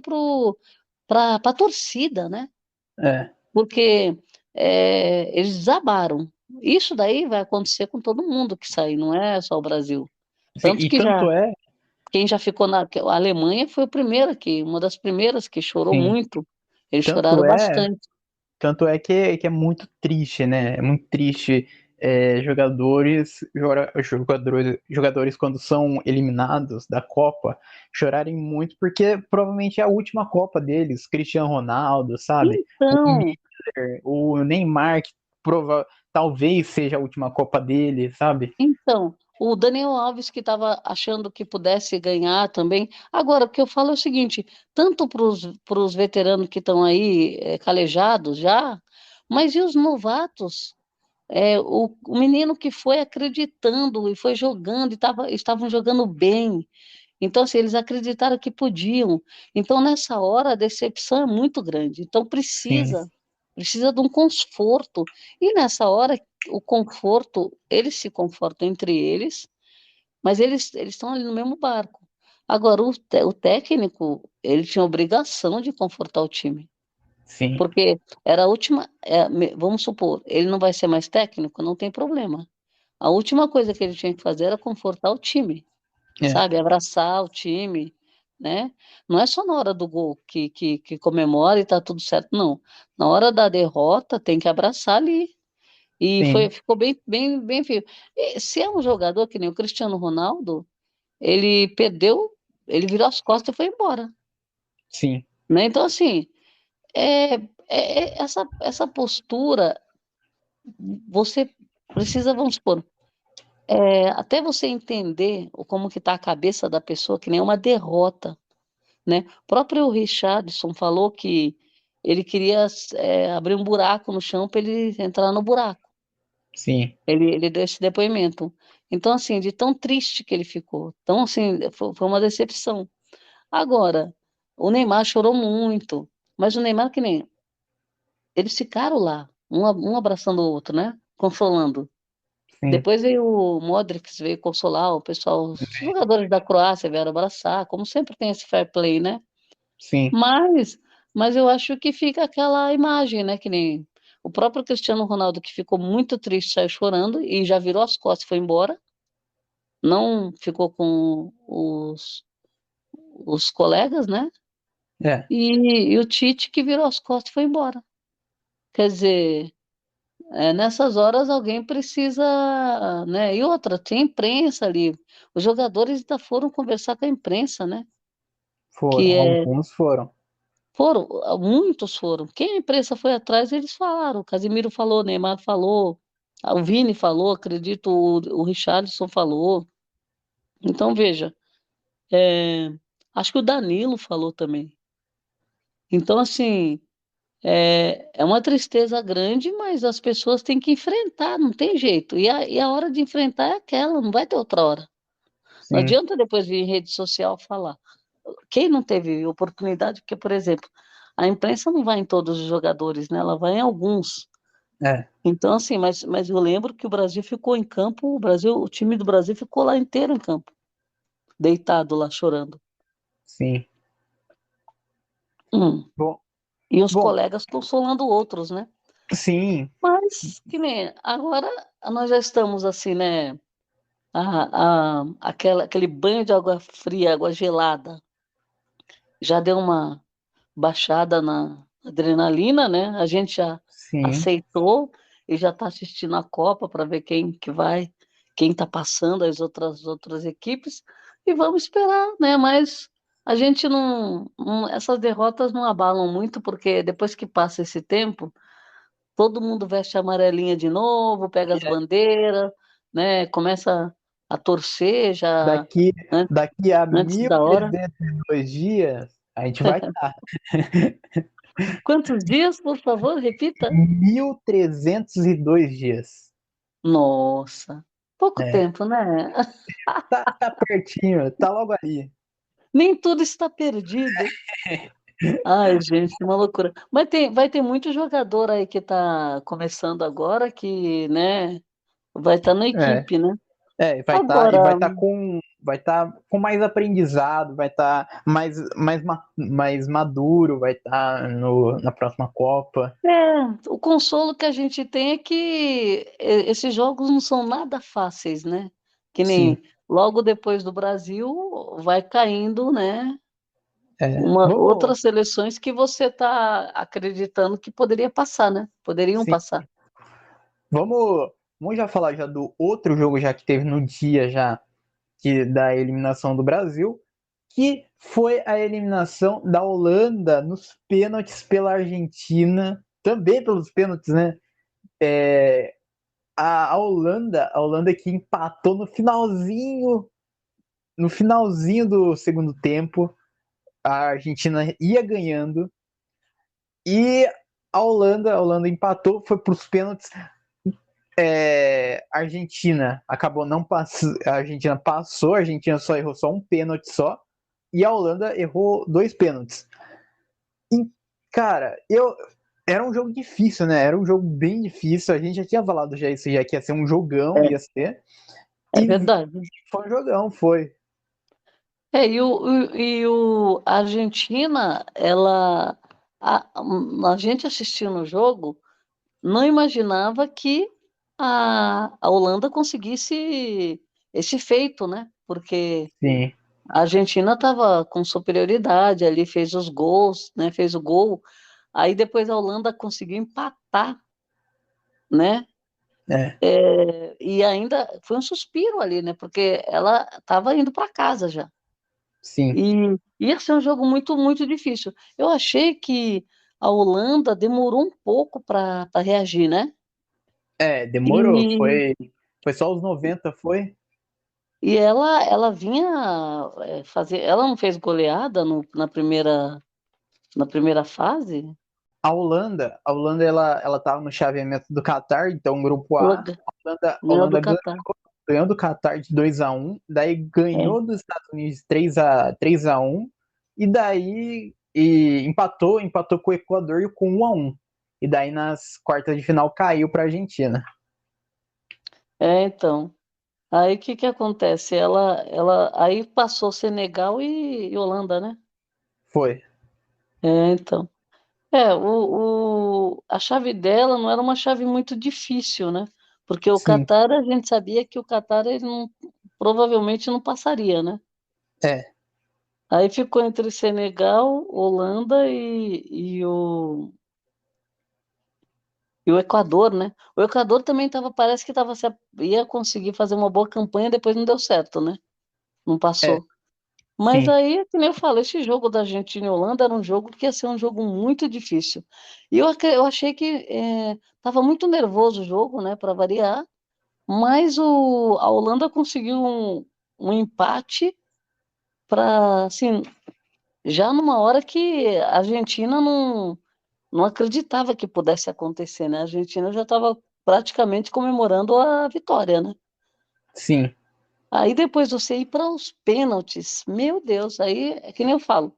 Speaker 2: pra torcida, né,
Speaker 3: é.
Speaker 2: porque eles desabaram. Isso daí vai acontecer com todo mundo que sair, não é só o Brasil.
Speaker 3: Sim,
Speaker 2: Tanto
Speaker 3: e
Speaker 2: que
Speaker 3: tanto é,
Speaker 2: quem já ficou a Alemanha foi a primeira uma das primeiras que chorou
Speaker 3: sim,
Speaker 2: muito. Eles
Speaker 3: tanto
Speaker 2: choraram
Speaker 3: é
Speaker 2: bastante.
Speaker 3: Tanto é que é muito triste, né? É muito triste jogadores quando são eliminados da Copa chorarem muito, porque provavelmente é a última Copa deles. Cristiano Ronaldo, sabe? O
Speaker 2: Então,
Speaker 3: Miller, o Neymar, que talvez seja a última Copa dele, sabe?
Speaker 2: o Daniel Alves que estava achando que pudesse ganhar também. Agora, o que eu falo é o seguinte: tanto para os veteranos que estão aí calejados já, mas e os novatos? O menino que foi acreditando e foi jogando e estavam jogando bem. Então, assim, eles acreditaram que podiam. Então, nessa hora, a decepção é muito grande. Então,
Speaker 3: Sim,
Speaker 2: precisa de um conforto. E nessa hora, o conforto, eles se confortam entre eles, mas eles estão ali no mesmo barco. Agora, o técnico, ele tinha obrigação de confortar o time,
Speaker 3: Sim,
Speaker 2: porque era a última, vamos supor, ele não vai ser mais técnico, não tem problema. A última coisa que ele tinha que fazer era confortar o time,
Speaker 3: é,
Speaker 2: sabe? Abraçar o time, né? Não é só na hora do gol que comemora e tá tudo certo, não. Na hora da derrota, tem que abraçar ali. E
Speaker 3: sim,
Speaker 2: ficou bem feio. E se é um jogador que nem o Cristiano Ronaldo, ele perdeu, ele virou as costas e foi embora,
Speaker 3: sim,
Speaker 2: né? Então, assim, essa postura, você precisa, vamos supor, até você entender como que está a cabeça da pessoa, que nem uma derrota, né? O próprio Richarlison falou que ele queria abrir um buraco no chão para ele entrar no buraco.
Speaker 3: sim.
Speaker 2: Ele deu esse depoimento. Então, assim, de tão triste que ele ficou. Então, assim, foi uma decepção. Agora, o Neymar chorou muito, mas o Neymar que nem eles ficaram lá, um abraçando o outro, né? Consolando.
Speaker 3: Sim,
Speaker 2: Depois veio o Modric, veio consolar, o pessoal, os jogadores da Croácia vieram abraçar, como sempre tem esse fair play, né?
Speaker 3: sim,
Speaker 2: Mas, mas eu acho que fica aquela imagem, né? Que nem o próprio Cristiano Ronaldo, que ficou muito triste, saiu chorando e já virou as costas e foi embora. Não ficou com os colegas, né?
Speaker 3: é,
Speaker 2: E o Tite que virou as costas e foi embora. Quer dizer, nessas horas alguém precisa, né? E outra, tem imprensa ali. Os jogadores ainda foram conversar com a imprensa, né? Que
Speaker 3: foram,
Speaker 2: é,
Speaker 3: alguns foram.
Speaker 2: foram, muitos foram. Quem a imprensa foi atrás, eles falaram. O Casimiro falou, o Neymar falou, o Vini falou, acredito, o Richarlison falou. Então, veja, é, acho que o Danilo falou também. Então, assim, é uma tristeza grande, mas as pessoas têm que enfrentar, não tem jeito. E a hora de enfrentar é aquela, não vai ter outra hora. Não
Speaker 3: Sim,
Speaker 2: adianta depois vir em rede social falar. Quem não teve oportunidade, porque, por exemplo, a imprensa não vai em todos os jogadores, né? Ela vai em alguns.
Speaker 3: é,
Speaker 2: Então, assim, mas eu lembro que o Brasil ficou em campo, o time do Brasil ficou lá inteiro em campo, deitado lá, chorando.
Speaker 3: sim.
Speaker 2: Hum.
Speaker 3: Bom,
Speaker 2: E os
Speaker 3: bom,
Speaker 2: colegas consolando outros, né?
Speaker 3: sim,
Speaker 2: Mas, que nem, agora nós já estamos assim, né? Aquele banho de água fria, água gelada, já deu uma baixada na adrenalina, né? A gente já
Speaker 3: sim.
Speaker 2: aceitou e já está assistindo a Copa para ver quem que vai, quem está passando, as outras equipes, e vamos esperar, né? Mas a gente essas derrotas não abalam muito, porque depois que passa esse tempo, todo mundo veste a amarelinha de novo, pega as bandeiras, né? Começa a torcer já
Speaker 3: Daqui,
Speaker 2: an-
Speaker 3: daqui a
Speaker 2: antes
Speaker 3: mil
Speaker 2: da hora.
Speaker 3: trezentos e dois dias, a gente vai estar.
Speaker 2: Quantos dias, por favor, repita?
Speaker 3: 1302 dias.
Speaker 2: Nossa, pouco
Speaker 3: É.
Speaker 2: tempo, né?
Speaker 3: Tá pertinho, tá logo ali.
Speaker 2: Nem tudo está perdido. Ai, gente, uma loucura. Mas vai ter muito jogador aí que está começando agora que, né, vai estar na
Speaker 3: É,
Speaker 2: equipe, né?
Speaker 3: e
Speaker 2: Agora,
Speaker 3: vai estar com mais aprendizado, vai estar mais maduro, vai estar no, na próxima Copa.
Speaker 2: o consolo que a gente tem é que esses jogos não são nada fáceis, né? Que
Speaker 3: Sim,
Speaker 2: nem logo depois do Brasil vai caindo, né?
Speaker 3: vamos,
Speaker 2: Outras seleções que você está acreditando que poderia passar, né? Poderiam
Speaker 3: sim,
Speaker 2: passar.
Speaker 3: vamos já falar já do outro jogo já que teve no dia já que da eliminação do Brasil, que foi a eliminação da Holanda nos pênaltis pela Argentina, também pelos pênaltis, né? É, a Holanda que empatou no finalzinho do segundo tempo, a Argentina ia ganhando e a Holanda empatou, foi para os pênaltis. A Argentina acabou não passando, a Argentina passou, a Argentina só errou só um pênalti só e a Holanda errou dois pênaltis. E, cara, era um jogo difícil, né? Era um jogo bem difícil. A gente já tinha falado já isso, já que ia ser um jogão, ia ser.
Speaker 2: É
Speaker 3: E
Speaker 2: verdade.
Speaker 3: foi um jogão, foi.
Speaker 2: A Argentina, a gente assistindo o jogo, não imaginava que a Holanda conseguisse esse feito, né? Porque
Speaker 3: Sim,
Speaker 2: a Argentina estava com superioridade ali, fez os gols, né? Fez o gol. Aí depois a Holanda conseguiu empatar, né?
Speaker 3: é,
Speaker 2: E ainda foi um suspiro ali, né? Porque ela estava indo para casa já.
Speaker 3: sim.
Speaker 2: E ia ser um jogo muito, muito difícil. Eu achei que a Holanda demorou um pouco para reagir, né?
Speaker 3: É, demorou.
Speaker 2: E,
Speaker 3: Foi só os 90, foi?
Speaker 2: e ela vinha fazer. Ela não fez goleada na primeira fase?
Speaker 3: A Holanda ela tava no chaveamento do Catar, então grupo
Speaker 2: Ela
Speaker 3: A, a
Speaker 2: ganhou
Speaker 3: Holanda
Speaker 2: do Catar.
Speaker 3: ganhou do Catar de 2-1, daí
Speaker 2: É.
Speaker 3: ganhou dos Estados Unidos 3-1 e daí empatou com o Equador com 1-1. E daí nas quartas de final caiu para a Argentina.
Speaker 2: Então. Aí o que que acontece? Aí passou Senegal e Holanda, né?
Speaker 3: Foi.
Speaker 2: Então. A chave dela não era uma chave muito difícil, né? Porque o
Speaker 3: Sim.
Speaker 2: Catar, a gente sabia que o Catar ele não, provavelmente não passaria, né?
Speaker 3: É.
Speaker 2: Aí ficou entre Senegal, Holanda e o Equador, né? O Equador também parece que ia conseguir fazer uma boa campanha, depois não deu certo, né? Não
Speaker 3: É.
Speaker 2: passou. Mas
Speaker 3: Sim.
Speaker 2: aí, como eu falo, esse jogo da Argentina e Holanda era um jogo que ia ser um jogo muito difícil. E eu achei que estava muito nervoso o jogo, né, para variar, mas a Holanda conseguiu um empate para, assim, já numa hora que a Argentina não acreditava que pudesse acontecer, né? A Argentina já estava praticamente comemorando a vitória, né?
Speaker 3: Sim.
Speaker 2: Aí depois você ir para os pênaltis, meu Deus, aí é que nem eu falo.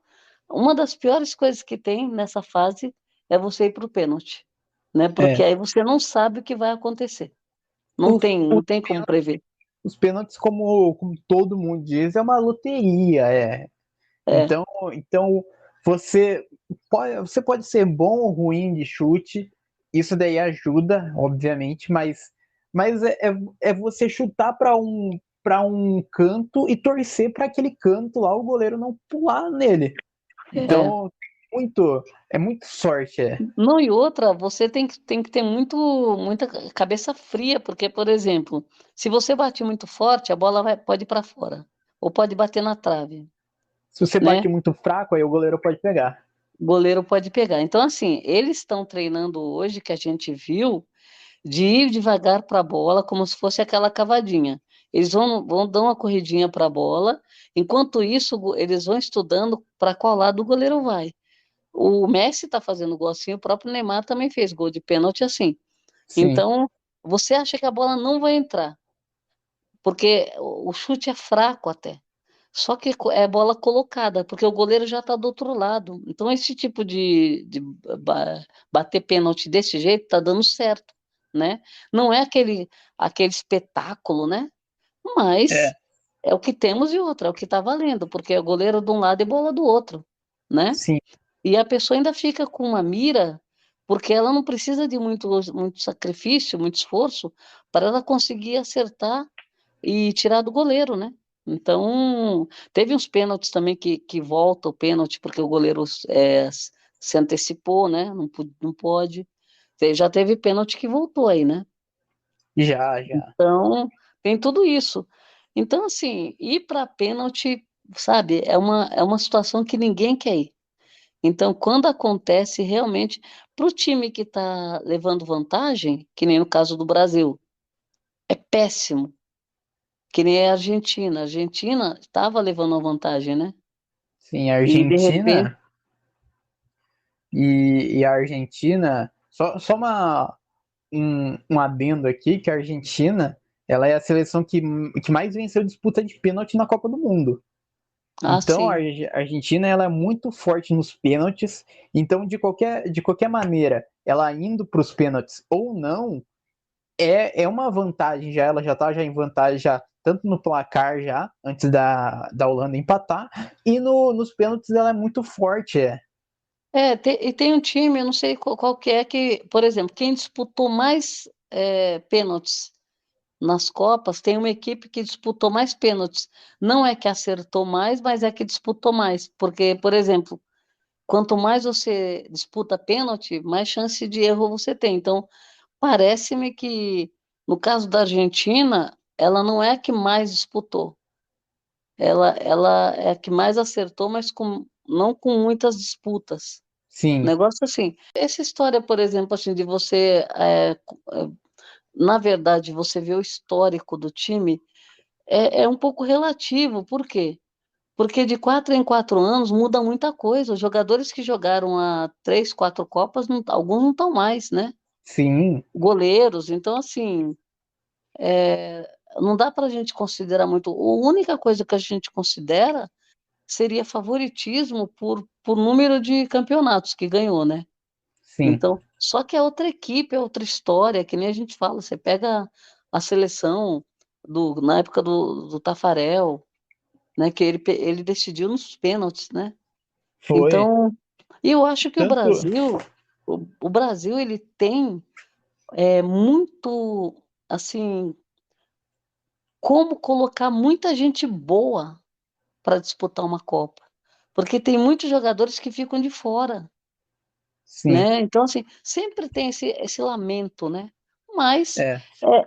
Speaker 2: Uma das piores coisas que tem nessa fase é você ir para o pênalti, né? Porque
Speaker 3: É.
Speaker 2: aí você não sabe o que vai acontecer. Não
Speaker 3: Os,
Speaker 2: tem,
Speaker 3: os,
Speaker 2: não tem como prever.
Speaker 3: os pênaltis, como todo mundo diz, é uma loteria.
Speaker 2: É,
Speaker 3: Então você pode ser bom ou ruim de chute, isso daí ajuda, obviamente, mas é você chutar para um canto e torcer para aquele canto lá o goleiro não pular nele.
Speaker 2: é.
Speaker 3: Então, muito, é muito sorte.
Speaker 2: Não, e outra, você tem que ter muita cabeça fria, porque, por exemplo, se você bate muito forte, a bola pode ir para fora, ou pode bater na trave,
Speaker 3: Se você
Speaker 2: né?
Speaker 3: bate muito fraco, aí o goleiro pode pegar.
Speaker 2: O goleiro pode pegar. Então, assim, eles estão treinando hoje, que a gente viu, de ir devagar para a bola, como se fosse aquela cavadinha. Eles vão dar uma corridinha para a bola, enquanto isso, eles vão estudando para qual lado o goleiro vai. O Messi está fazendo gol assim, o próprio Neymar também fez gol de pênalti assim.
Speaker 3: Sim,
Speaker 2: Então, você acha que a bola não vai entrar, porque o chute é fraco até. Só que é bola colocada, porque o goleiro já está do outro lado. Então, esse tipo de bater pênalti desse jeito está dando certo, né? Não é aquele espetáculo, né? Mas
Speaker 3: é,
Speaker 2: é o que temos e outra, é o que está valendo, porque é goleiro de um lado e bola do outro, né?
Speaker 3: sim,
Speaker 2: E a pessoa ainda fica com uma mira, porque ela não precisa de muito sacrifício, muito esforço, para ela conseguir acertar e tirar do goleiro, né? Então, teve uns pênaltis também que volta o pênalti, porque o goleiro se antecipou, né? Não pode. Já teve pênalti que voltou aí, né?
Speaker 3: já, já.
Speaker 2: Então, tem tudo isso. Então, assim, ir para pênalti, sabe, é uma situação que ninguém quer ir. Então, quando acontece realmente, para o time que está levando vantagem, que nem no caso do Brasil, é péssimo. Que nem a Argentina. A Argentina estava levando uma vantagem, né?
Speaker 3: Sim, a
Speaker 2: E de repente,
Speaker 3: Argentina e a Argentina, só um adendo aqui, que a Argentina, ela é a seleção que mais venceu disputa de pênalti na Copa do Mundo. Então, a
Speaker 2: sim,
Speaker 3: Argentina ela é muito forte nos pênaltis. Então, de qualquer maneira, ela indo para os pênaltis ou não, é uma vantagem já, ela já tá já em vantagem já, tanto no placar já, antes da Holanda empatar, e nos pênaltis ela é muito forte,
Speaker 2: E tem um time, eu não sei qual que é, que, por exemplo, quem disputou mais pênaltis nas Copas, tem uma equipe que disputou mais pênaltis. Não é que acertou mais, mas é que disputou mais. Porque, por exemplo, quanto mais você disputa pênalti, mais chance de erro você tem. Então, parece-me que, no caso da Argentina, ela não é a que mais disputou. Ela é a que mais acertou, mas não com muitas disputas.
Speaker 3: sim,
Speaker 2: Negócio assim. Essa história, por exemplo, assim, de você, na verdade, você vê o histórico do time, é um pouco relativo. Por quê? Porque de 4 em 4 anos muda muita coisa. Os jogadores que jogaram há 3, 4 Copas, alguns não estão mais, né?
Speaker 3: sim,
Speaker 2: Goleiros, então assim, não dá para a gente considerar muito. A única coisa que a gente considera seria favoritismo por número de campeonatos que ganhou, né?
Speaker 3: sim,
Speaker 2: Então, só que é outra equipe, é outra história, que nem a gente fala. Você pega a seleção na época do Tafarel, né? Que ele decidiu nos pênaltis, né?
Speaker 3: foi.
Speaker 2: Então, eu acho que
Speaker 3: Tanto,
Speaker 2: o Brasil ele tem muito, assim, como colocar muita gente boa para disputar uma Copa, porque tem muitos jogadores que ficam de fora,
Speaker 3: sim,
Speaker 2: né? Então, assim, sempre tem esse lamento, né? Mas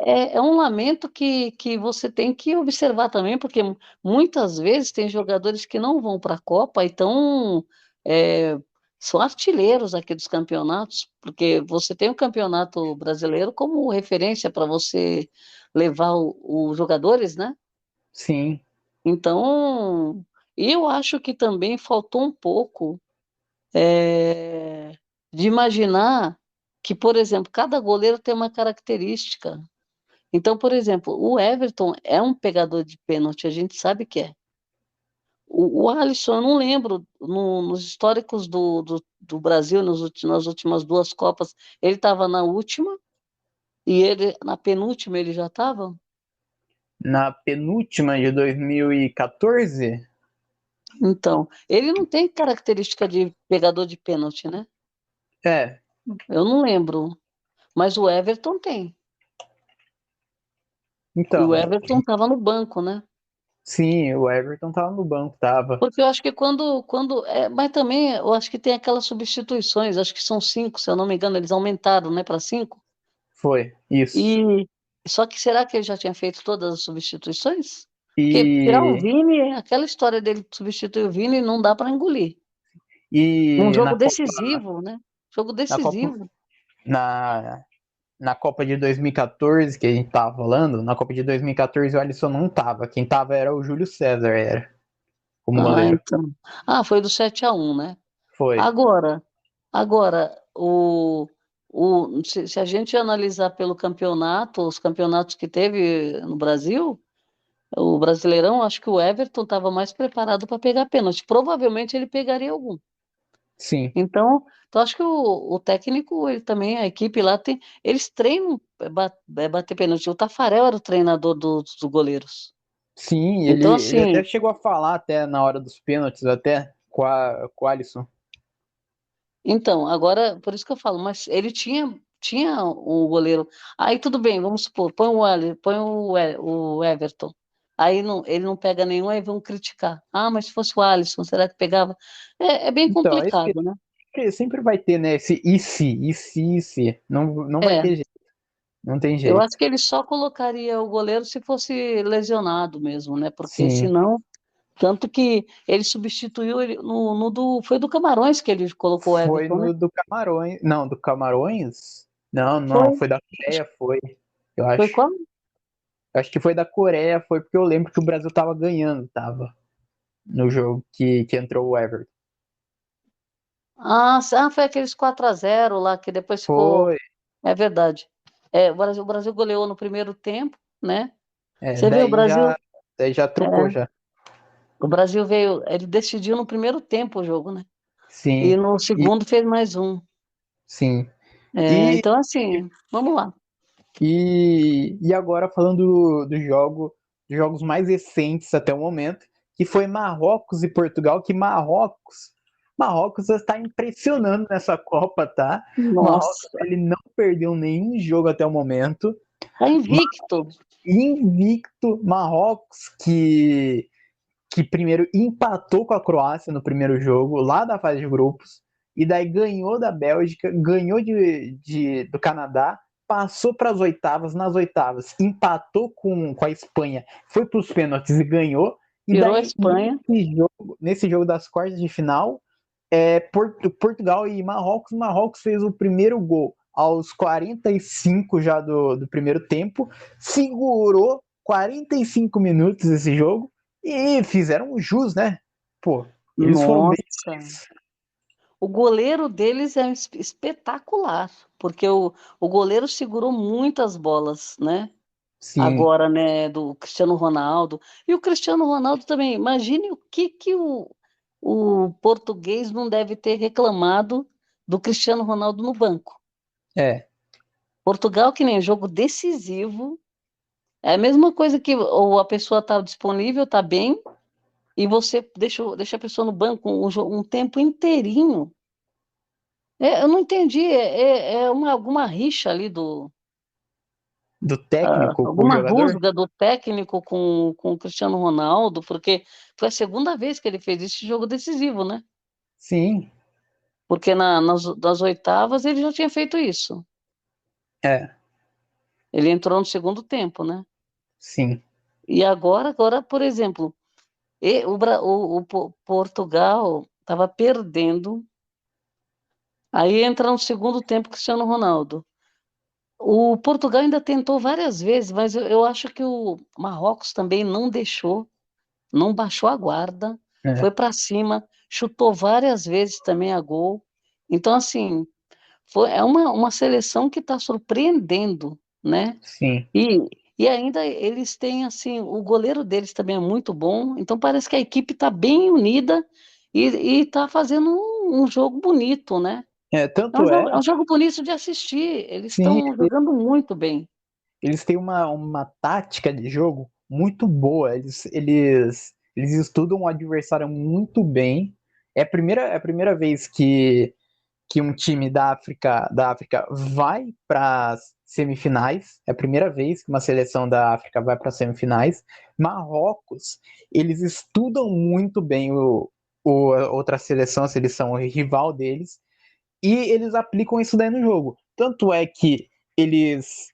Speaker 3: é,
Speaker 2: é um lamento que você tem que observar também, porque muitas vezes tem jogadores que não vão para a Copa, então é, são artilheiros aqui dos campeonatos, porque você tem o Campeonato Brasileiro como referência para você levar os jogadores, né?
Speaker 3: sim,
Speaker 2: Então, eu acho que também faltou um pouco eh, de imaginar que, por exemplo, cada goleiro tem uma característica. Então, por exemplo, o Everton é um pegador de pênalti, a gente sabe que é. O Alisson, eu não lembro, nos históricos do Brasil, nas últimas 2 Copas, ele estava na última, e ele na penúltima ele já estava?
Speaker 3: na penúltima de 2014,
Speaker 2: Então, ele não tem característica de pegador de pênalti, né?
Speaker 3: é,
Speaker 2: Eu não lembro, mas o Everton tem. E o
Speaker 3: então,
Speaker 2: Everton estava no banco, né?
Speaker 3: sim, o Everton tava no banco, tava,
Speaker 2: Porque eu acho que mas também eu acho que tem aquelas substituições, acho que são 5, se eu não me engano, eles aumentaram, né, para 5.
Speaker 3: foi, isso.
Speaker 2: E só que será que ele já tinha feito todas as substituições? Porque tirar o
Speaker 3: E,
Speaker 2: Vini, aquela história dele substituir o Vini, não dá para engolir. Num
Speaker 3: e
Speaker 2: jogo decisivo, né? Jogo
Speaker 3: na Copa,
Speaker 2: decisivo.
Speaker 3: na, na Copa de 2014, que a gente tava falando, na Copa de 2014 o Alisson não tava. Quem tava era o Júlio César, era, como
Speaker 2: Ah,
Speaker 3: goleiro.
Speaker 2: então. Ah, foi do 7-1, né?
Speaker 3: Foi.
Speaker 2: Agora, agora, se a gente analisar pelo campeonato, os campeonatos que teve no Brasil, o Brasileirão, acho que o Everton estava mais preparado para pegar pênalti. Provavelmente ele pegaria algum.
Speaker 3: Sim.
Speaker 2: Então acho que o técnico, ele também, a equipe lá tem, eles treinam bater pênalti. O Tafarel era o treinador dos goleiros.
Speaker 3: Sim,
Speaker 2: Então,
Speaker 3: ele até
Speaker 2: assim,
Speaker 3: chegou a falar até na hora dos pênaltis, até com o Alisson.
Speaker 2: então, agora, por isso que eu falo, mas ele tinha o goleiro. Aí tudo bem, vamos supor, põe o Everton. Aí ele não pega nenhum, aí vão criticar. Ah, mas se fosse o Alisson, será que pegava? É bem
Speaker 3: Então, esse
Speaker 2: complicado, né?
Speaker 3: sempre vai ter, né? Esse e se. Não vai
Speaker 2: É,
Speaker 3: ter jeito. Não tem
Speaker 2: eu
Speaker 3: jeito.
Speaker 2: acho que ele só colocaria o goleiro se fosse lesionado mesmo, né? Porque
Speaker 3: Sim.
Speaker 2: senão, tanto que ele substituiu ele foi do Camarões que ele colocou o
Speaker 3: Foi
Speaker 2: Everton, né?
Speaker 3: no do Camarões. Não, do Camarões? Não,
Speaker 2: Foi,
Speaker 3: não. Foi da
Speaker 2: acho
Speaker 3: Coreia, foi. Eu
Speaker 2: foi
Speaker 3: acho.
Speaker 2: qual?
Speaker 3: Acho que foi da Coreia, foi porque eu lembro que o Brasil tava ganhando, tava. No jogo que entrou o Everton.
Speaker 2: Foi aqueles 4-0 lá que depois ficou.
Speaker 3: Foi.
Speaker 2: É verdade. O Brasil goleou no primeiro tempo, né?
Speaker 3: É,
Speaker 2: Você vê,
Speaker 3: daí já trocou
Speaker 2: é,
Speaker 3: já.
Speaker 2: o Brasil veio, ele decidiu no primeiro tempo o jogo, né? E
Speaker 3: Sim.
Speaker 2: no
Speaker 3: E
Speaker 2: segundo fez mais um.
Speaker 3: sim. E,
Speaker 2: Então, assim, vamos lá.
Speaker 3: e agora falando dos jogos mais recentes até o momento, que foi Marrocos e Portugal, que Marrocos está impressionando nessa Copa, tá? Marrocos,
Speaker 2: Nossa,
Speaker 3: ele não perdeu nenhum jogo até o momento.
Speaker 2: tá invicto.
Speaker 3: Invicto, Marrocos que primeiro empatou com a Croácia no primeiro jogo, lá da fase de grupos, e daí ganhou da Bélgica, ganhou do Canadá, passou para as oitavas, nas oitavas empatou com a Espanha, foi para os pênaltis e ganhou, e
Speaker 2: Tirou a
Speaker 3: daí
Speaker 2: Espanha.
Speaker 3: nesse jogo das quartas de final, Portugal e Marrocos fez o primeiro gol aos 45 já do primeiro tempo, segurou 45 minutos esse jogo, e fizeram jus, né? Pô, eles foram bem.
Speaker 2: Nossa. O goleiro deles é espetacular, porque o goleiro segurou muitas bolas, né?
Speaker 3: Sim,
Speaker 2: Agora, né, do Cristiano Ronaldo. E o Cristiano Ronaldo também. Imagine o que o português não deve ter reclamado do Cristiano Ronaldo no banco.
Speaker 3: é,
Speaker 2: Portugal, que nem jogo decisivo, é a mesma coisa que ou a pessoa está disponível, está bem, e você deixa a pessoa no banco um tempo inteirinho. Eu não entendi, alguma rixa ali
Speaker 3: do técnico com o
Speaker 2: alguma
Speaker 3: jogador?
Speaker 2: rusga do técnico com o Cristiano Ronaldo, porque foi a segunda vez que ele fez esse jogo decisivo, né?
Speaker 3: Sim,
Speaker 2: Porque nas oitavas ele já tinha feito isso.
Speaker 3: é,
Speaker 2: Ele entrou no segundo tempo, né?
Speaker 3: sim,
Speaker 2: E agora, por exemplo, Portugal estava perdendo, aí entra no segundo tempo o Cristiano Ronaldo. O Portugal ainda tentou várias vezes, mas eu acho que o Marrocos também não deixou, não baixou a guarda, foi
Speaker 3: é,
Speaker 2: para cima, chutou várias vezes também a gol. Então, assim, é uma seleção que está surpreendendo, né?
Speaker 3: sim.
Speaker 2: E, e ainda eles têm, assim, o goleiro deles também é muito bom, então parece que a equipe está bem unida e está fazendo um jogo bonito, né?
Speaker 3: Tanto
Speaker 2: É
Speaker 3: é,
Speaker 2: um jogo bonito de assistir, eles
Speaker 3: sim,
Speaker 2: estão jogando muito bem.
Speaker 3: eles têm uma tática de jogo muito boa. Eles estudam o adversário muito bem. É a primeira vez que um time da África vai para as semifinais. É a primeira vez que uma seleção da África vai para as semifinais. Marrocos, eles estudam muito bem a outra seleção, a seleção rival deles, e eles aplicam isso daí no jogo. Tanto é que eles,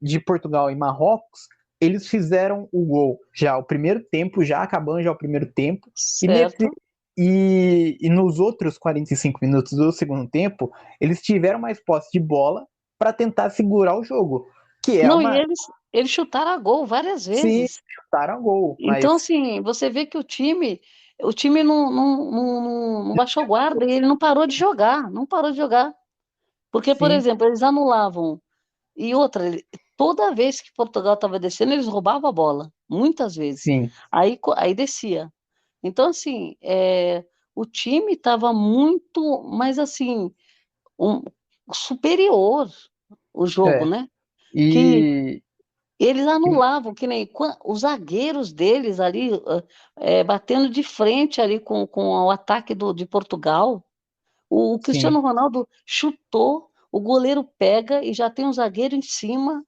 Speaker 3: de Portugal e Marrocos, eles fizeram o gol já o primeiro tempo, já acabando já o primeiro tempo, e nesse
Speaker 2: Certo?
Speaker 3: e nos outros 45 minutos do segundo tempo, eles tiveram mais posse de bola para tentar segurar o jogo. Que é
Speaker 2: Não, e
Speaker 3: uma.
Speaker 2: eles chutaram a gol várias
Speaker 3: Sim,
Speaker 2: vezes.
Speaker 3: chutaram gol,
Speaker 2: Então,
Speaker 3: mas.
Speaker 2: assim, você vê que o time não baixou guarda e ele não parou de jogar, não parou de jogar. Porque, por
Speaker 3: Sim,
Speaker 2: exemplo, eles anulavam. E outra, toda vez que Portugal estava descendo, eles roubavam a bola, muitas vezes.
Speaker 3: sim,
Speaker 2: Aí descia. Então, assim, o time estava muito, mais assim, um, superior o jogo,
Speaker 3: é.
Speaker 2: né? Que
Speaker 3: E.
Speaker 2: eles anulavam, que nem os zagueiros deles ali, batendo de frente ali com o ataque de Portugal. O
Speaker 3: Sim,
Speaker 2: Cristiano Ronaldo chutou, o goleiro pega e já tem um zagueiro em cima.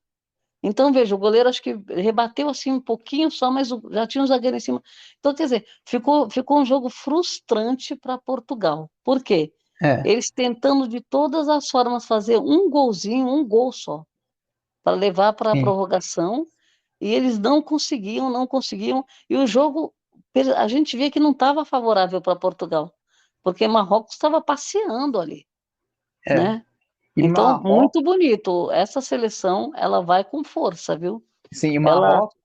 Speaker 2: Então, veja, o goleiro acho que rebateu assim um pouquinho só, mas já tinha um zagueiro em cima. Então, quer dizer, ficou um jogo frustrante para Portugal. Por quê?
Speaker 3: é,
Speaker 2: Eles tentando de todas as formas fazer um golzinho, um gol só, para levar para a
Speaker 3: sim.
Speaker 2: prorrogação, e eles não conseguiam, e o jogo, a gente via que não estava favorável para Portugal, porque Marrocos estava passeando ali,
Speaker 3: É.
Speaker 2: né?
Speaker 3: E
Speaker 2: Então,
Speaker 3: Marrocos,
Speaker 2: muito bonito. Essa seleção, ela vai com força, viu?
Speaker 3: sim, e
Speaker 2: Ela,
Speaker 3: Marrocos.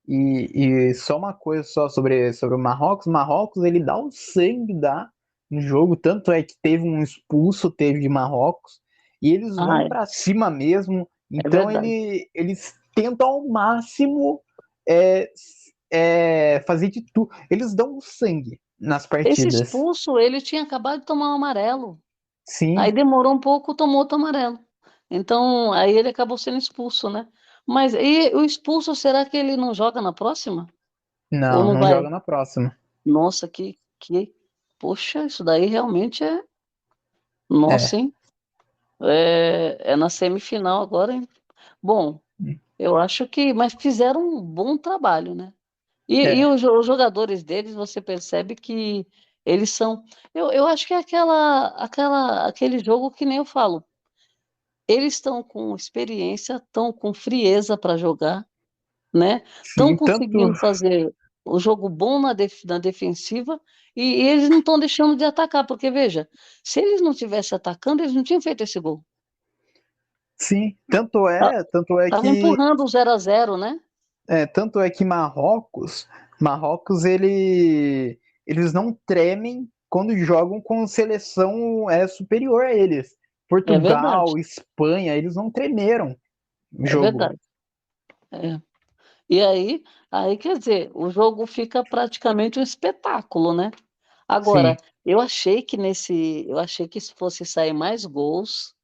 Speaker 3: E só uma coisa só sobre o Marrocos. Marrocos, ele dá o sangue dá no jogo, tanto é que teve um expulso, teve de Marrocos, e eles vão
Speaker 2: ah,
Speaker 3: para cima mesmo.
Speaker 2: é
Speaker 3: Então
Speaker 2: verdade.
Speaker 3: eles tentam ao máximo é, fazer de tudo. Eles dão o sangue nas
Speaker 2: Esse
Speaker 3: partidas.
Speaker 2: expulso, ele tinha acabado de tomar um amarelo.
Speaker 3: Sim,
Speaker 2: Aí demorou um pouco, tomou outro amarelo. Então, aí ele acabou sendo expulso, né? Mas e o expulso, será que ele não joga na próxima? Ou
Speaker 3: não,
Speaker 2: não
Speaker 3: não
Speaker 2: vai?
Speaker 3: joga na próxima.
Speaker 2: Nossa, poxa, isso daí realmente é,
Speaker 3: É,
Speaker 2: nossa, hein? É na semifinal agora, hein? Bom, eu acho que, mas fizeram um bom trabalho, né? E
Speaker 3: é,
Speaker 2: os jogadores deles, você percebe que eles são. Eu acho que é aquele jogo que nem eu falo. Eles estão com experiência, estão com frieza para jogar, né? Estão
Speaker 3: sim, tanto,
Speaker 2: conseguindo fazer o jogo bom na defensiva e eles não estão deixando de atacar, porque veja, se eles não tivessem atacando, eles não tinham feito esse gol.
Speaker 3: sim, tanto é
Speaker 2: Estavam
Speaker 3: que,
Speaker 2: empurrando o 0-0, né?
Speaker 3: Marrocos eles não tremem quando jogam com seleção superior a eles.
Speaker 2: É verdade,
Speaker 3: Portugal, Espanha, eles não tremeram o
Speaker 2: é
Speaker 3: jogo.
Speaker 2: verdade. É. E aí, quer dizer, o jogo fica praticamente um espetáculo, né?
Speaker 3: Sim,
Speaker 2: Agora, eu achei que se fosse sair mais gols,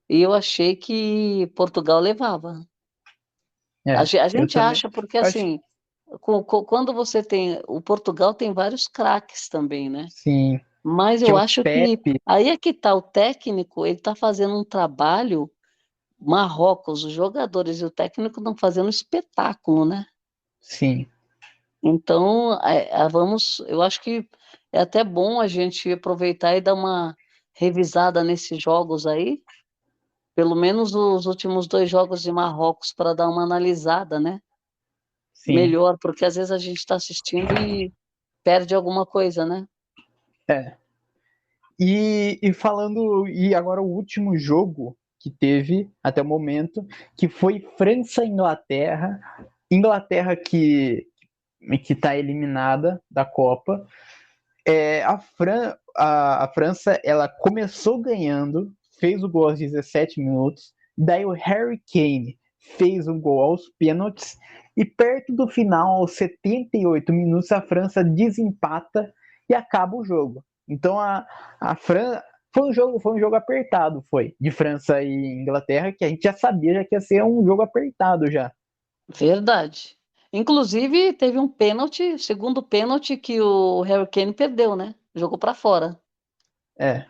Speaker 2: e eu achei que Portugal levava. A
Speaker 3: eu
Speaker 2: gente
Speaker 3: também.
Speaker 2: acha porque
Speaker 3: Acho,
Speaker 2: assim, quando você tem, o Portugal tem vários craques também, né?
Speaker 3: sim,
Speaker 2: Mas eu
Speaker 3: tinha o
Speaker 2: acho que
Speaker 3: Pepe,
Speaker 2: aí é que tá o técnico, ele está fazendo um trabalho, Marrocos, os jogadores e o técnico estão fazendo um espetáculo, né?
Speaker 3: sim,
Speaker 2: Então, eu acho que é até bom a gente aproveitar e dar uma revisada nesses jogos aí, pelo menos os últimos dois jogos de Marrocos, para dar uma analisada, né?
Speaker 3: sim.
Speaker 2: Melhor, porque às vezes a gente está assistindo e perde alguma coisa, né?
Speaker 3: É. E agora o último jogo que teve até o momento, que foi França e Inglaterra. Inglaterra que está eliminada da Copa. A França ela começou ganhando, fez o gol aos 17 minutos, daí o Harry Kane fez o gol aos pênaltis, e perto do final, aos 78 minutos, a França desempata e acaba o jogo. Então a França foi um jogo apertado, foi, de França e Inglaterra, que a gente já sabia já que ia ser um jogo apertado já.
Speaker 2: Verdade. Inclusive, teve um pênalti, segundo pênalti, que o Harry Kane perdeu, né? Jogou para fora.
Speaker 3: É,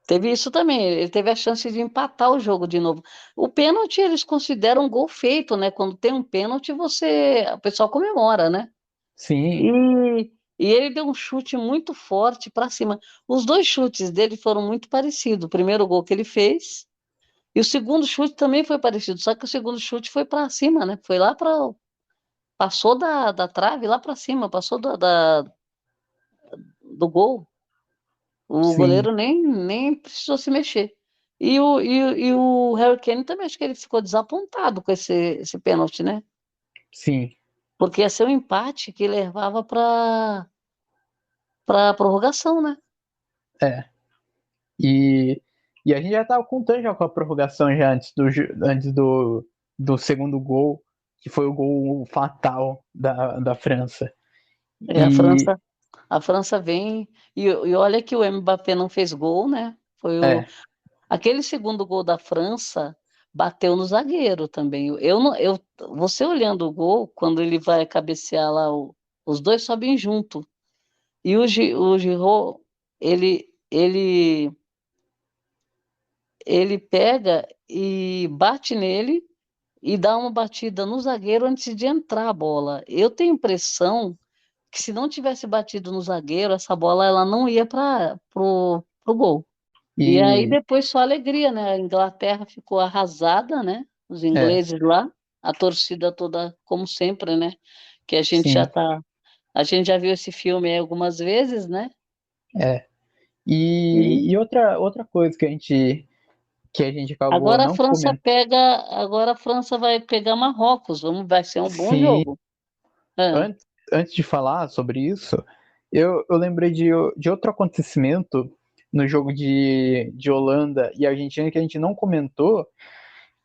Speaker 2: Teve isso também, ele teve a chance de empatar o jogo de novo. O pênalti eles consideram um gol feito, né? Quando tem um pênalti, o pessoal comemora, né?
Speaker 3: sim,
Speaker 2: E, e ele deu um chute muito forte para cima. Os dois chutes dele foram muito parecidos. O primeiro gol que ele fez e o segundo chute também foi parecido, só que o segundo chute foi para cima, né? Foi lá para passou da trave lá para cima, passou do gol. O
Speaker 3: sim,
Speaker 2: goleiro nem precisou se mexer. E o Harry Kane também, acho que ele ficou desapontado com esse pênalti, né?
Speaker 3: sim.
Speaker 2: Porque ia ser um empate que levava para prorrogação, né?
Speaker 3: É. E, e a gente já estava contando já com a prorrogação já antes do segundo gol, que foi o gol fatal da França.
Speaker 2: E
Speaker 3: E
Speaker 2: a França vem e olha que o Mbappé não fez gol, né?
Speaker 3: é,
Speaker 2: Aquele segundo gol da França bateu no zagueiro também. Eu não, eu, você olhando o gol, quando ele vai cabecear lá, os dois sobem junto. E o Giroud, ele, ele, ele pega e bate nele e dá uma batida no zagueiro antes de entrar a bola. Eu tenho impressão que se não tivesse batido no zagueiro, essa bola ela não ia para pro gol. E aí
Speaker 3: e
Speaker 2: depois só alegria, né? A Inglaterra ficou arrasada, né? Os
Speaker 3: é,
Speaker 2: ingleses lá, a torcida toda, como sempre, né? Que
Speaker 3: sim,
Speaker 2: a gente já viu esse filme aí algumas vezes, né?
Speaker 3: é. E outra coisa que a gente acabou não comentando,
Speaker 2: Agora a França vai pegar Marrocos, vai ser um bom
Speaker 3: sim,
Speaker 2: jogo. Ah,
Speaker 3: antes de falar sobre isso, eu lembrei de outro acontecimento no jogo de Holanda e Argentina que a gente não comentou,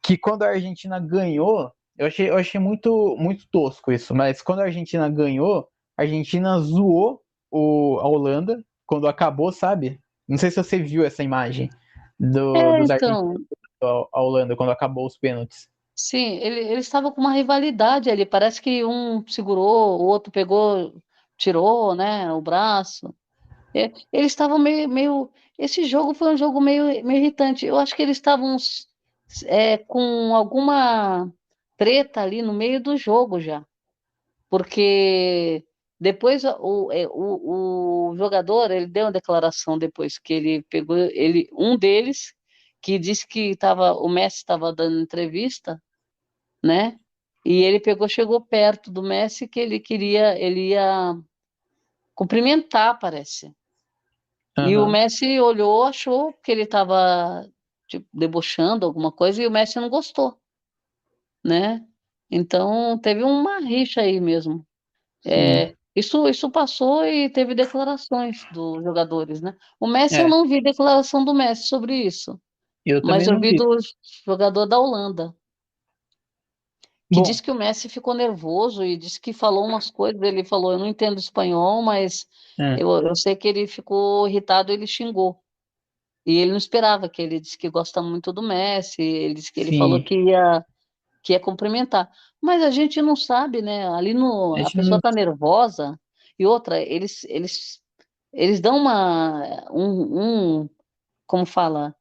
Speaker 3: que quando a Argentina ganhou, eu achei muito, muito tosco isso, mas quando a Argentina ganhou, a Argentina zoou a Holanda quando acabou, sabe? Não sei se você viu essa imagem. dos
Speaker 2: Então,
Speaker 3: argentinos à Holanda quando acabou os pênaltis.
Speaker 2: sim, ele estava com uma rivalidade ali. Parece que um segurou, o outro pegou, tirou, né, o braço. Eles estavam meio. Esse jogo foi um jogo meio irritante. Eu acho que eles estavam com alguma treta ali no meio do jogo já. Porque depois o jogador ele deu uma declaração depois que ele pegou um deles que disse que o Messi estava dando entrevista, né? E ele chegou perto do Messi que ele ia cumprimentar, parece. E o
Speaker 3: Aham.
Speaker 2: Messi olhou, achou que ele estava tipo, debochando alguma coisa e o Messi não gostou, né? Então teve uma rixa aí mesmo.
Speaker 3: Sim.
Speaker 2: Isso passou e teve declarações dos jogadores, né? O Messi eu
Speaker 3: É,
Speaker 2: não vi declaração do Messi sobre isso,
Speaker 3: eu
Speaker 2: mas
Speaker 3: também
Speaker 2: eu
Speaker 3: não
Speaker 2: vi
Speaker 3: vi.
Speaker 2: do jogador da Holanda, que
Speaker 3: Bom,
Speaker 2: disse que o Messi ficou nervoso e disse que falou umas coisas. Ele falou: Eu não entendo espanhol, mas
Speaker 3: é,
Speaker 2: eu sei que ele ficou irritado, ele xingou. E ele não esperava, que ele disse que gosta muito do Messi, ele disse que ele falou
Speaker 3: sim.
Speaker 2: que ia cumprimentar. Mas a gente não sabe, né? Ali
Speaker 3: A
Speaker 2: a
Speaker 3: gente
Speaker 2: pessoa
Speaker 3: não.
Speaker 2: está nervosa, e outra, eles dão como fala,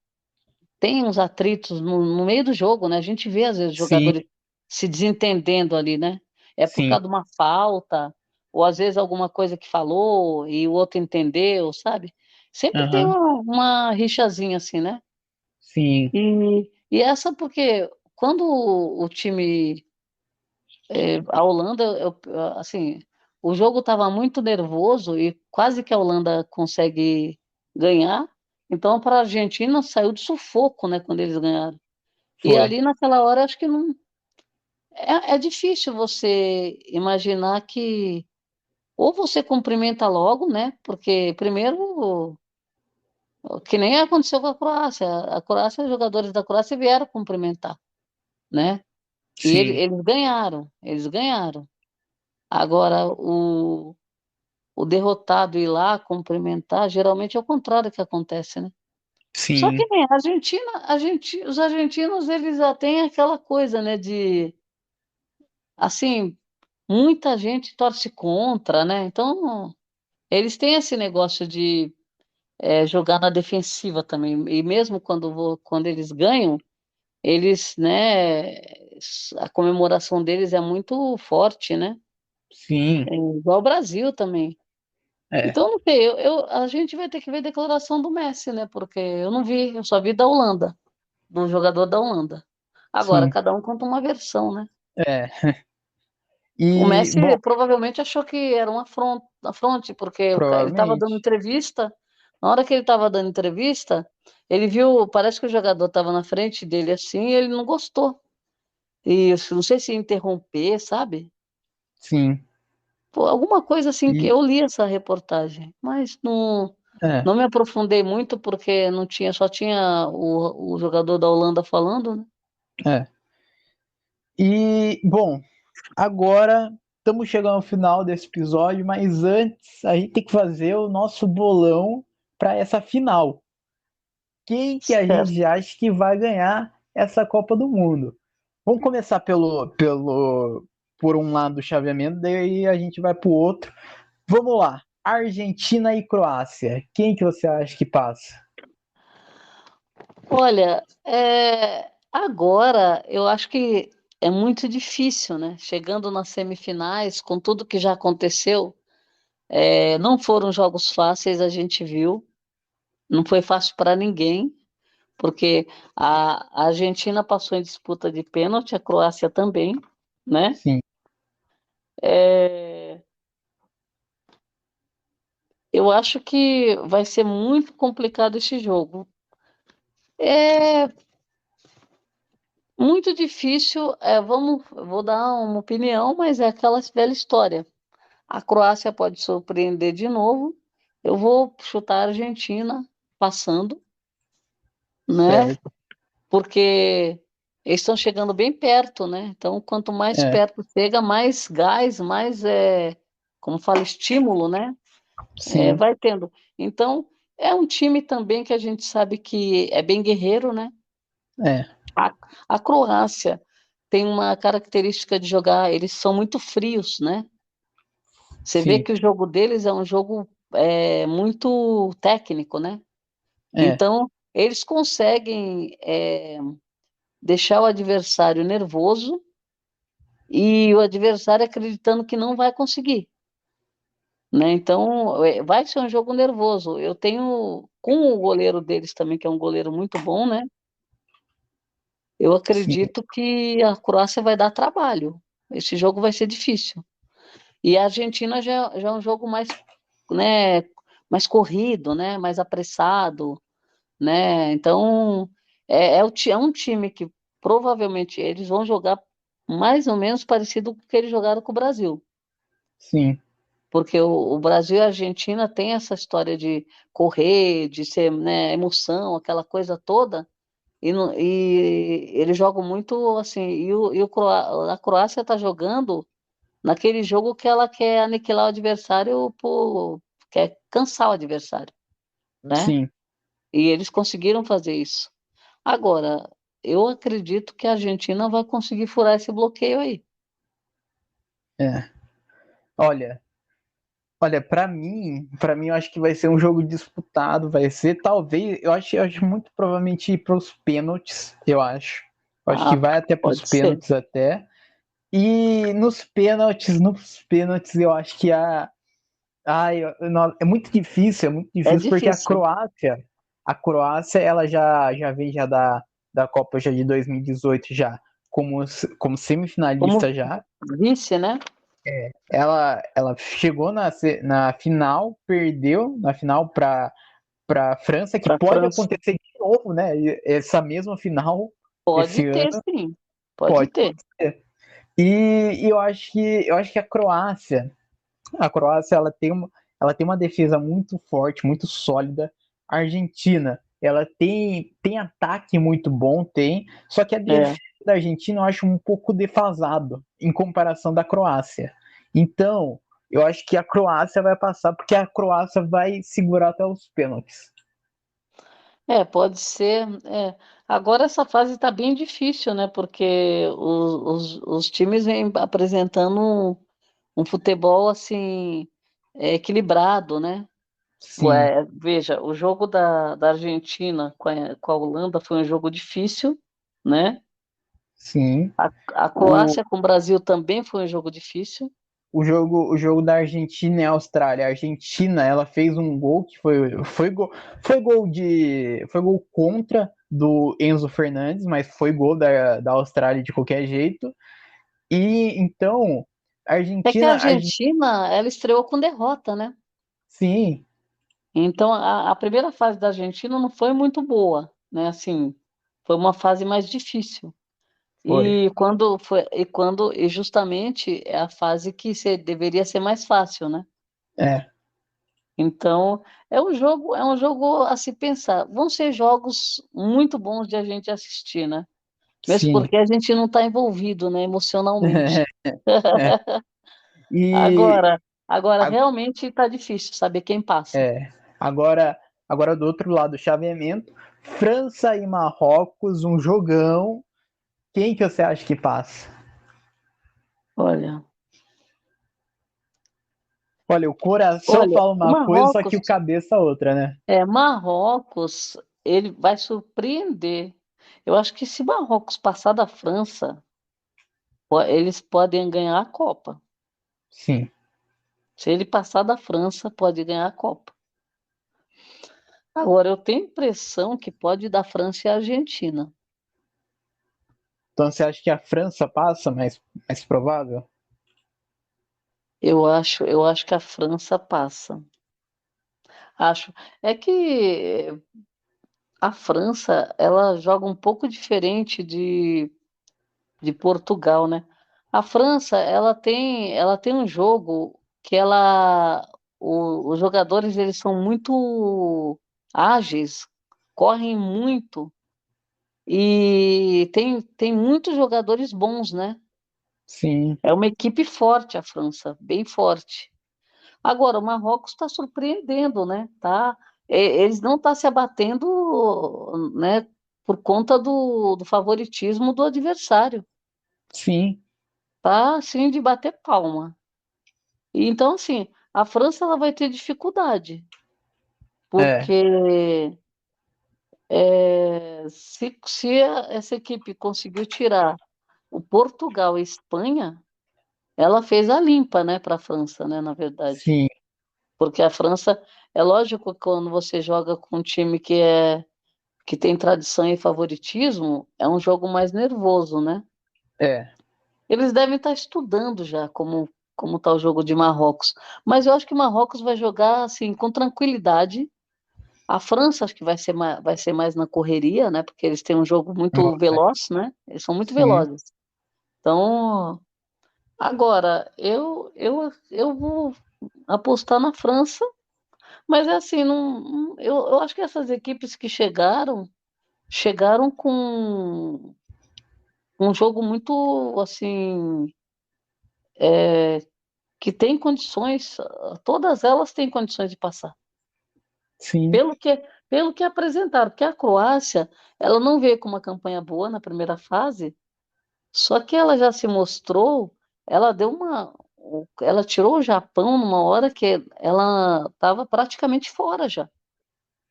Speaker 2: tem uns atritos no meio do jogo, né? A gente vê, às vezes,
Speaker 3: Sim,
Speaker 2: jogadores se desentendendo ali, né? É por
Speaker 3: sim.
Speaker 2: causa de uma falta, ou às vezes alguma coisa que falou e o outro entendeu, sabe? Sempre tem
Speaker 3: Aham.
Speaker 2: uma rixazinha assim, né?
Speaker 3: Sim,
Speaker 2: E essa porque quando o time, a Holanda, assim, o jogo estava muito nervoso e quase que a Holanda consegue ganhar. Então, para a Argentina saiu de sufoco, né, quando eles ganharam. E
Speaker 3: foi.
Speaker 2: ali naquela hora, acho que não. É difícil você imaginar que. Ou você cumprimenta logo, né? Porque, primeiro, que nem aconteceu com a Croácia. A Croácia, os jogadores da Croácia vieram cumprimentar, né? E
Speaker 3: Sim,
Speaker 2: eles ganharam, eles ganharam. Agora, o derrotado ir lá cumprimentar, geralmente é o contrário que acontece, né? Só que
Speaker 3: sim,
Speaker 2: nem a Argentina, os argentinos, eles já têm aquela coisa, né, assim, muita gente torce contra, né? Então, eles têm esse negócio de jogar na defensiva também. E mesmo quando eles ganham, eles, né, a comemoração deles é muito forte, né?
Speaker 3: sim.
Speaker 2: É igual o Brasil também.
Speaker 3: É,
Speaker 2: Então, não sei, a gente vai ter que ver a declaração do Messi, né? Porque eu não vi, eu só vi da Holanda, do jogador da Holanda. Agora,
Speaker 3: sim.
Speaker 2: cada um conta uma versão, né?
Speaker 3: É.
Speaker 2: O
Speaker 3: E,
Speaker 2: Messi
Speaker 3: bom,
Speaker 2: provavelmente achou que era um afronte, porque ele estava dando
Speaker 3: provavelmente.
Speaker 2: entrevista. Na hora que ele estava dando entrevista, ele viu, parece que o jogador estava na frente dele assim, e ele não gostou. E não sei se interromper, sabe?
Speaker 3: Sim.
Speaker 2: Pô, alguma coisa assim que
Speaker 3: E,
Speaker 2: eu li essa reportagem, mas
Speaker 3: é,
Speaker 2: não me aprofundei muito porque não tinha, só tinha o jogador da Holanda falando, né?
Speaker 3: é. E, bom, agora estamos chegando ao final desse episódio, mas antes a gente tem que fazer o nosso bolão para essa final. Quem que a
Speaker 2: Certo.
Speaker 3: gente acha que vai ganhar essa Copa do Mundo? Vamos começar por um lado do chaveamento, daí a gente vai para o outro. Vamos lá. Argentina e Croácia. Quem que você acha que passa?
Speaker 2: Olha, agora eu acho que é muito difícil, né? Chegando nas semifinais, com tudo que já aconteceu, não foram jogos fáceis, a gente viu. Não foi fácil para ninguém, porque a Argentina passou em disputa de pênalti, a Croácia também, né?
Speaker 3: Sim,
Speaker 2: É, eu acho que vai ser muito complicado esse jogo. É muito difícil, vou dar uma opinião, mas é aquela velha história. A Croácia pode surpreender de novo. Eu vou chutar a Argentina passando, né?
Speaker 3: certo.
Speaker 2: Porque eles estão chegando bem perto, né? Então, quanto mais
Speaker 3: É,
Speaker 2: perto chega, mais gás, mais, como fala, estímulo, né?
Speaker 3: sim,
Speaker 2: Vai tendo. Então, É um time também que a gente sabe que é bem guerreiro, né?
Speaker 3: É,
Speaker 2: A, a Croácia tem uma característica de jogar, eles são muito frios, né? Você vê
Speaker 3: sim,
Speaker 2: que o jogo deles é um jogo muito técnico, né?
Speaker 3: é,
Speaker 2: Então, eles conseguem deixar o adversário nervoso e o adversário acreditando que não vai conseguir, né? Então, vai ser um jogo nervoso. Eu tenho, com o goleiro deles também, que é um goleiro muito bom, né? Eu
Speaker 3: sim,
Speaker 2: acredito que a Croácia vai dar trabalho. Esse jogo vai ser difícil. E a Argentina já é um jogo mais, né, mais corrido, né? Mais apressado, né? Então, é um time que provavelmente eles vão jogar mais ou menos parecido com o que eles jogaram com o Brasil.
Speaker 3: sim,
Speaker 2: Porque o Brasil e a Argentina têm essa história de correr, de ser, né, emoção, aquela coisa toda, e eles jogam muito assim, a Croácia está jogando naquele jogo que ela quer aniquilar o adversário, quer cansar o adversário, né?
Speaker 3: sim,
Speaker 2: E eles conseguiram fazer isso. Agora, eu acredito que a Argentina vai conseguir furar esse bloqueio aí.
Speaker 3: é. Olha, olha, para mim eu acho que vai ser um jogo disputado, vai ser talvez, eu acho muito provavelmente ir para os pênaltis, eu acho. Eu acho que
Speaker 2: Ah,
Speaker 3: vai até para os
Speaker 2: pode ser.
Speaker 3: pênaltis até. E nos pênaltis eu acho que é
Speaker 2: É
Speaker 3: muito difícil porque
Speaker 2: difícil.
Speaker 3: A Croácia ela já vem já da Copa já de 2018 já como
Speaker 2: Como
Speaker 3: semifinalista já.
Speaker 2: vice, né?
Speaker 3: Ela chegou na final, perdeu na final para França, que
Speaker 2: Para a
Speaker 3: pode
Speaker 2: França.
Speaker 3: acontecer de novo, né? Essa mesma final
Speaker 2: Pode
Speaker 3: esse
Speaker 2: ter,
Speaker 3: ano
Speaker 2: sim. Pode
Speaker 3: pode
Speaker 2: ter.
Speaker 3: acontecer. E eu acho que a Croácia ela tem uma defesa muito forte, muito sólida. A Argentina, ela tem ataque muito bom, tem, só que a defesa
Speaker 2: É.
Speaker 3: da Argentina eu acho um pouco defasado em comparação da Croácia. Então, eu acho que a Croácia vai passar porque a Croácia vai segurar até os pênaltis.
Speaker 2: Pode ser. Agora essa fase está bem difícil, né? Porque os times vêm apresentando um futebol assim equilibrado, né?
Speaker 3: Sim,
Speaker 2: Veja, o jogo da Argentina com a Holanda foi um jogo difícil, né?
Speaker 3: sim.
Speaker 2: A
Speaker 3: O,
Speaker 2: Croácia com o Brasil também foi um jogo difícil.
Speaker 3: o jogo da Argentina e Austrália. A Argentina, ela fez um gol que foi gol contra do Enzo Fernandes, mas foi gol da Austrália de qualquer jeito. E então, a
Speaker 2: É que a
Speaker 3: Argentina,
Speaker 2: Argentina, ela estreou com derrota, né?
Speaker 3: sim,
Speaker 2: Então, a primeira fase da Argentina não foi muito boa, né? Assim, foi uma fase mais difícil.
Speaker 3: foi.
Speaker 2: E justamente é a fase que deveria ser mais fácil, né?
Speaker 3: É,
Speaker 2: Então, é um jogo a se pensar. Vão ser jogos muito bons de a gente assistir, né? Mesmo
Speaker 3: sim.
Speaker 2: porque a gente não está envolvido, né, emocionalmente.
Speaker 3: É. E
Speaker 2: Agora
Speaker 3: a-
Speaker 2: realmente está difícil saber quem passa.
Speaker 3: é, agora, agora do outro lado do chaveamento, França e Marrocos, um jogão. Quem que você acha que passa?
Speaker 2: Olha,
Speaker 3: Olha, o coração
Speaker 2: olha,
Speaker 3: fala
Speaker 2: o
Speaker 3: uma coisa, só
Speaker 2: Marrocos,
Speaker 3: que o cabeça outra, né?
Speaker 2: Marrocos, ele vai surpreender. Eu acho que se Marrocos passar da França, eles podem ganhar a Copa.
Speaker 3: Sim.
Speaker 2: Se ele passar da França, pode ganhar a Copa. Agora, eu tenho a impressão que pode dar França e Argentina.
Speaker 3: Então você acha que a França passa mais provável?
Speaker 2: Eu acho que a França passa. Acho. É que a França, ela joga um pouco diferente de Portugal, né? A França, ela tem um jogo que os jogadores, eles são muito ágeis, correm muito e tem muitos jogadores bons, né?
Speaker 3: Sim,
Speaker 2: É uma equipe forte, a França, bem forte. Agora, o Marrocos está surpreendendo, né? Tá? eles não estão se abatendo, né, por conta do favoritismo do adversário,
Speaker 3: Sim,
Speaker 2: tá? Assim, de bater palma. E então, assim, a França ela vai ter dificuldade,
Speaker 3: é,
Speaker 2: porque se essa equipe conseguiu tirar o Portugal e a Espanha, ela fez a limpa, né, para a França, né, na verdade.
Speaker 3: sim,
Speaker 2: Porque a França, é lógico que quando você joga com um time que tem tradição e favoritismo, é um jogo mais nervoso, né?
Speaker 3: é,
Speaker 2: Eles devem estar estudando já como está o jogo de Marrocos. Mas eu acho que Marrocos vai jogar assim com tranquilidade. A França acho que vai ser mais na correria, né? Porque eles têm um jogo muito
Speaker 3: vai,
Speaker 2: veloz, né? Eles são muito
Speaker 3: sim,
Speaker 2: velozes. Então, agora, eu vou apostar na França, mas é assim, eu acho que essas equipes que chegaram com um jogo muito assim, que tem condições, todas elas têm condições de passar.
Speaker 3: sim,
Speaker 2: Pelo que, pelo que apresentaram, porque a Croácia, ela não veio com uma campanha boa na primeira fase, só que ela já se mostrou, ela deu ela tirou o Japão numa hora que ela estava praticamente fora já.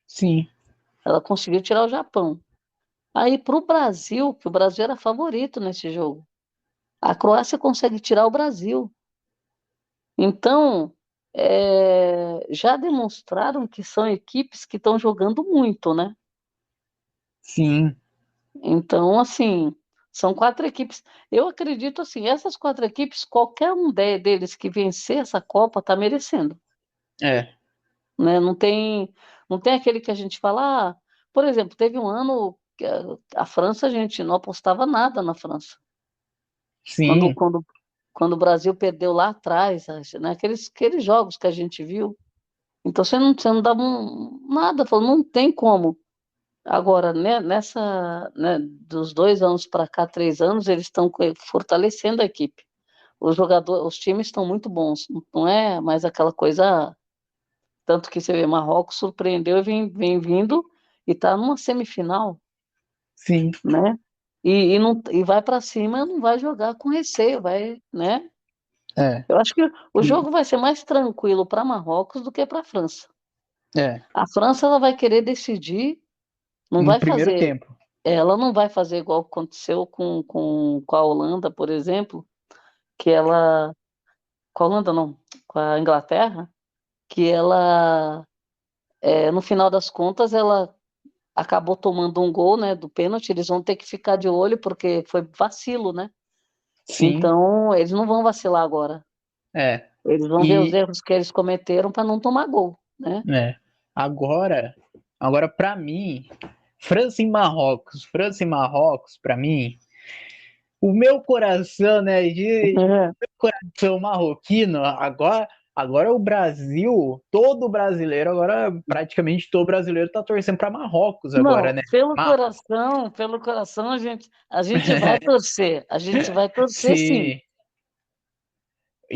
Speaker 3: sim,
Speaker 2: Ela conseguiu tirar o Japão. Aí para o Brasil, que o Brasil era favorito nesse jogo, a Croácia consegue tirar o Brasil. Então, já demonstraram que são equipes que estão jogando muito, né?
Speaker 3: sim,
Speaker 2: Então, assim, são quatro equipes. Eu acredito assim, essas quatro equipes, qualquer um deles que vencer essa Copa está merecendo,
Speaker 3: é,
Speaker 2: né? Não tem aquele que a gente fala, por exemplo, teve um ano que a França, a gente não apostava nada na França. Quando,
Speaker 3: sim,
Speaker 2: quando, quando o Brasil perdeu lá atrás, né? Aqueles jogos que a gente viu. Então você não dava nada, falou, não tem como. Agora, né, né, dos 2 anos para cá, 3 anos, eles estão fortalecendo a equipe. Os times estão muito bons, não é mais aquela coisa, tanto que você vê, Marrocos surpreendeu e vem vindo e está numa semifinal,
Speaker 3: sim,
Speaker 2: né? E vai para cima, não vai jogar com receio, vai, né?
Speaker 3: é,
Speaker 2: Eu acho que o
Speaker 3: e,
Speaker 2: jogo vai ser mais tranquilo para Marrocos do que para a França.
Speaker 3: é,
Speaker 2: A França ela vai querer decidir, não
Speaker 3: no
Speaker 2: vai
Speaker 3: primeiro
Speaker 2: fazer.
Speaker 3: tempo,
Speaker 2: Ela não vai fazer igual aconteceu com a Holanda, por exemplo, que ela. Com a Holanda, não, com a Inglaterra, que ela, no final das contas, ela acabou tomando um gol, né, do pênalti. Eles vão ter que ficar de olho, porque foi vacilo, né?
Speaker 3: sim,
Speaker 2: Então, eles não vão vacilar agora.
Speaker 3: é,
Speaker 2: Eles vão ver os
Speaker 3: e,
Speaker 2: erros que eles cometeram para não tomar gol, né?
Speaker 3: é, agora para mim, França e Marrocos, para mim, o meu coração, né, de meu coração marroquino, agora o Brasil, todo brasileiro, agora praticamente todo brasileiro tá torcendo para Marrocos agora,
Speaker 2: Não,
Speaker 3: né? Mar
Speaker 2: pelo coração a gente vai torcer, a gente vai torcer sim,
Speaker 3: Sim,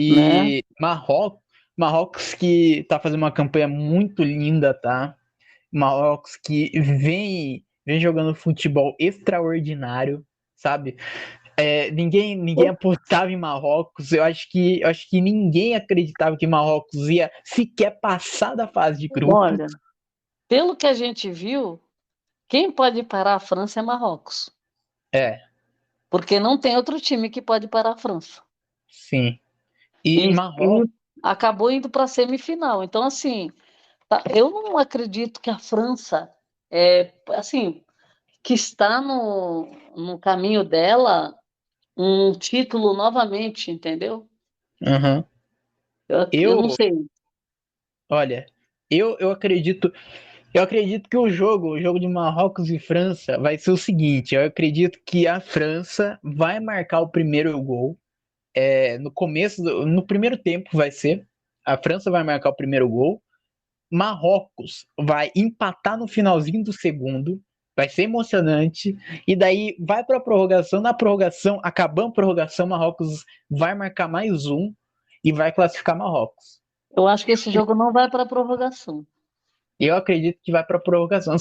Speaker 2: né?
Speaker 3: e Marrocos que tá fazendo uma campanha muito linda, tá? Marrocos que vem jogando futebol extraordinário, sabe? Ninguém apostava em Marrocos. Eu acho que ninguém acreditava que Marrocos ia sequer passar da fase de grupos.
Speaker 2: Olha, pelo que a gente viu, quem pode parar a França é Marrocos,
Speaker 3: É,
Speaker 2: porque não tem outro time que pode parar a França.
Speaker 3: sim. E
Speaker 2: E
Speaker 3: Marrocos,
Speaker 2: acabou indo para a semifinal. Então, assim, eu não acredito que a França, assim, que está no caminho dela um título novamente, entendeu?
Speaker 3: aham.
Speaker 2: Eu não
Speaker 3: Eu,
Speaker 2: sei.
Speaker 3: olha, eu acredito que o jogo de Marrocos e França vai ser o seguinte. Eu acredito que a França vai marcar o primeiro gol. No primeiro tempo vai ser. A França vai marcar o primeiro gol. Marrocos vai empatar no finalzinho do segundo, vai ser emocionante, e daí vai para a prorrogação. Na prorrogação, acabando a prorrogação, Marrocos vai marcar mais um e vai classificar Marrocos.
Speaker 2: Eu acho que esse jogo não vai para a prorrogação.
Speaker 3: Eu acredito que vai para prorrogação.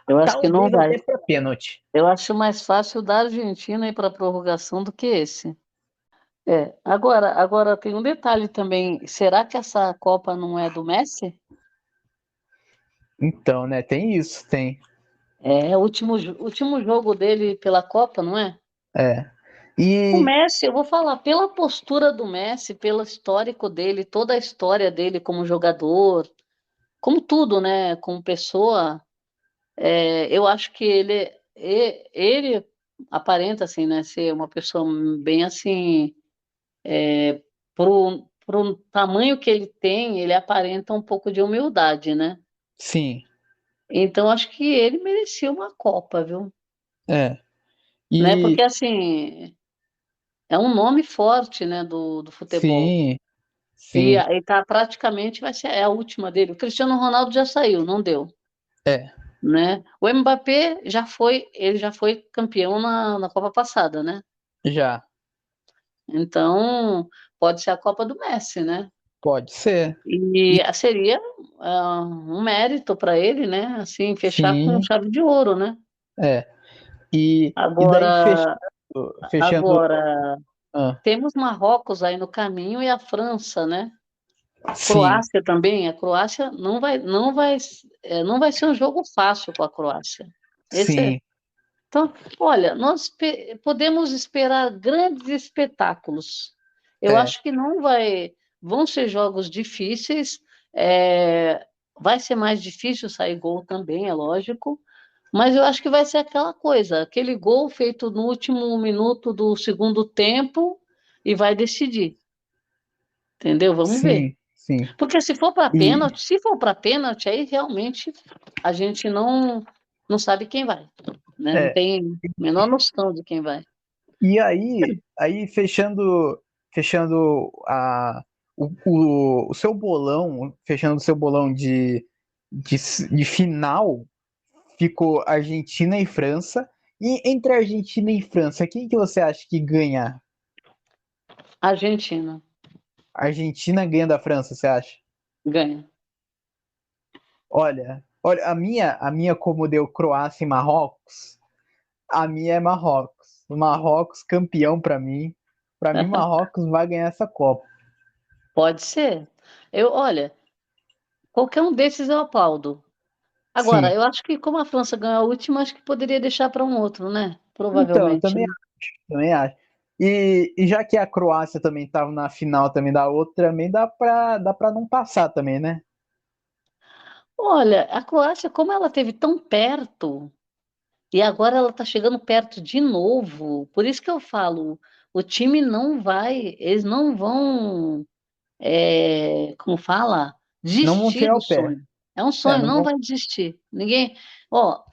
Speaker 2: Eu acho que não
Speaker 3: Talvez
Speaker 2: vai.
Speaker 3: até para pênalti.
Speaker 2: Eu acho mais fácil da Argentina ir para a prorrogação do que esse. Agora tem um detalhe também. Será que essa Copa não é do Messi?
Speaker 3: Então, né? Tem isso, tem.
Speaker 2: É o último jogo dele pela Copa, não é?
Speaker 3: É.
Speaker 2: O
Speaker 3: E
Speaker 2: Messi, eu vou falar, pela postura do Messi, pelo histórico dele, toda a história dele como jogador, como tudo, né? Como pessoa, eu acho que ele aparenta, assim, né? Ser uma pessoa bem assim, pro tamanho que ele tem, ele aparenta um pouco de humildade, né?
Speaker 3: sim,
Speaker 2: Então, acho que ele merecia uma Copa, viu?
Speaker 3: é.
Speaker 2: Né?
Speaker 3: E
Speaker 2: Porque, assim, é um nome forte, né, do futebol.
Speaker 3: sim,
Speaker 2: E
Speaker 3: sim.
Speaker 2: aí tá praticamente vai ser a última dele. O Cristiano Ronaldo já saiu, não deu,
Speaker 3: É,
Speaker 2: né? O Mbappé ele já foi campeão na Copa passada, né?
Speaker 3: já.
Speaker 2: Então, pode ser a Copa do Messi, né?
Speaker 3: Pode ser. E
Speaker 2: E seria um mérito para ele, né? Assim, fechar com
Speaker 3: sim,
Speaker 2: chave de ouro, né?
Speaker 3: é. E daí
Speaker 2: Agora,
Speaker 3: fechando.
Speaker 2: agora
Speaker 3: Ah,
Speaker 2: temos Marrocos aí no caminho e a França, né?
Speaker 3: sim,
Speaker 2: Croácia também, a Croácia não vai ser um jogo fácil com a Croácia.
Speaker 3: sim,
Speaker 2: Então, olha, nós podemos esperar grandes espetáculos. Eu
Speaker 3: é,
Speaker 2: acho que não vão ser jogos difíceis, vai ser mais difícil sair gol também, é lógico, mas eu acho que vai ser aquela coisa, aquele gol feito no último minuto do segundo tempo e vai decidir, entendeu? Vamos ver.
Speaker 3: sim, sim.
Speaker 2: Porque
Speaker 3: E,
Speaker 2: se for para pênalti, aí realmente a gente não sabe quem vai, né? Não
Speaker 3: é,
Speaker 2: tem a menor noção de quem vai.
Speaker 3: e aí fechando o seu bolão, fechando o seu bolão de final, ficou Argentina e França. E entre Argentina e França, quem que você acha que ganha?
Speaker 2: Argentina
Speaker 3: A Argentina ganha da França, você acha?
Speaker 2: ganha.
Speaker 3: Olha, a minha como deu Croácia e Marrocos, a minha é Marrocos. O Marrocos campeão pra mim. Pra mim, Marrocos vai ganhar essa Copa.
Speaker 2: Pode ser. Olha, qualquer um desses eu aplaudo. Agora,
Speaker 3: Sim.
Speaker 2: eu acho que como a França ganhou a última, acho que poderia deixar para um outro, né?
Speaker 3: Então, eu
Speaker 2: Provavelmente,
Speaker 3: também
Speaker 2: né?
Speaker 3: acho, também acho. E já que a Croácia também estava na final também da outra, também dá pra não passar também, né?
Speaker 2: Olha, a Croácia, como ela teve tão perto, e agora ela está chegando perto de novo, por isso que eu falo, o time não vai, eles não vão, como fala,
Speaker 3: Não vão
Speaker 2: desistir
Speaker 3: tirar
Speaker 2: do
Speaker 3: o pé.
Speaker 2: sonho. É um
Speaker 3: É,
Speaker 2: sonho,
Speaker 3: não
Speaker 2: não
Speaker 3: vão.
Speaker 2: vai desistir. Ninguém, ó,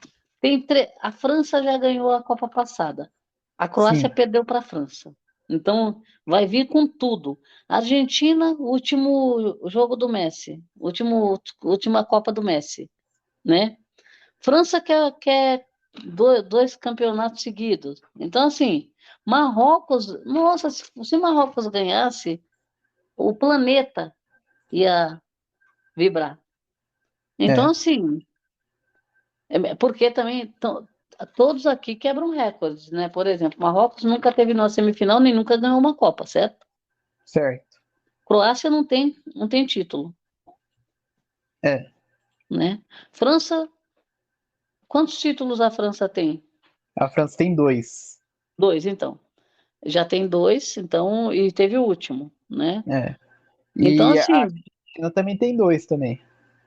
Speaker 2: a França já ganhou a Copa passada. A Croácia
Speaker 3: Sim,
Speaker 2: perdeu para a França. Então, vai vir com tudo. Argentina, último jogo do Messi, última Copa do Messi, né? França quer dois campeonatos seguidos. Então, assim, Marrocos, nossa, se Marrocos ganhasse, o planeta ia vibrar. Então,
Speaker 3: é,
Speaker 2: assim, porque também todos aqui quebram recordes, né? Por exemplo, Marrocos nunca teve na semifinal nem nunca ganhou uma Copa, certo?
Speaker 3: certo.
Speaker 2: Croácia não tem título,
Speaker 3: É,
Speaker 2: né? França, quantos títulos a França tem?
Speaker 3: a França tem dois.
Speaker 2: Dois, então. Já tem dois, então, e teve o último, né?
Speaker 3: É.
Speaker 2: Então,
Speaker 3: E a
Speaker 2: assim,
Speaker 3: Argentina também tem dois também.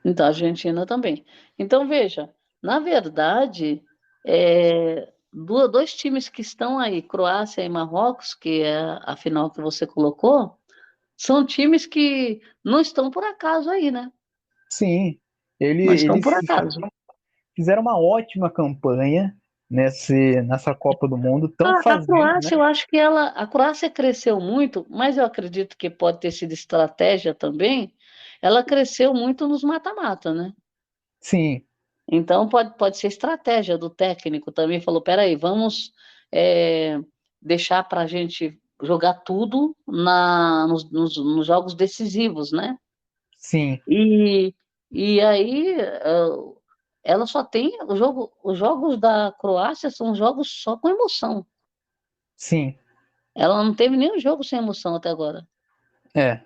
Speaker 2: então a Argentina também. Então, veja, na verdade, dois times que estão aí, Croácia e Marrocos, que é a final que você colocou, são times que não estão por acaso aí, né?
Speaker 3: Sim,
Speaker 2: Não estão
Speaker 3: eles
Speaker 2: por acaso.
Speaker 3: fizeram uma ótima campanha nessa Copa do Mundo. Estão
Speaker 2: A
Speaker 3: fazendo, né?
Speaker 2: Croácia, eu acho que a Croácia cresceu muito, mas eu acredito que pode ter sido estratégia também. Ela cresceu muito nos mata-mata, né?
Speaker 3: Sim,
Speaker 2: Então pode ser estratégia do técnico também. Falou, peraí, vamos é, deixar para a gente jogar tudo nos jogos decisivos, né?
Speaker 3: sim,
Speaker 2: E E aí, ela só tem os jogos da Croácia são jogos só com emoção.
Speaker 3: Sim,
Speaker 2: Ela não teve nenhum jogo sem emoção até agora.
Speaker 3: é.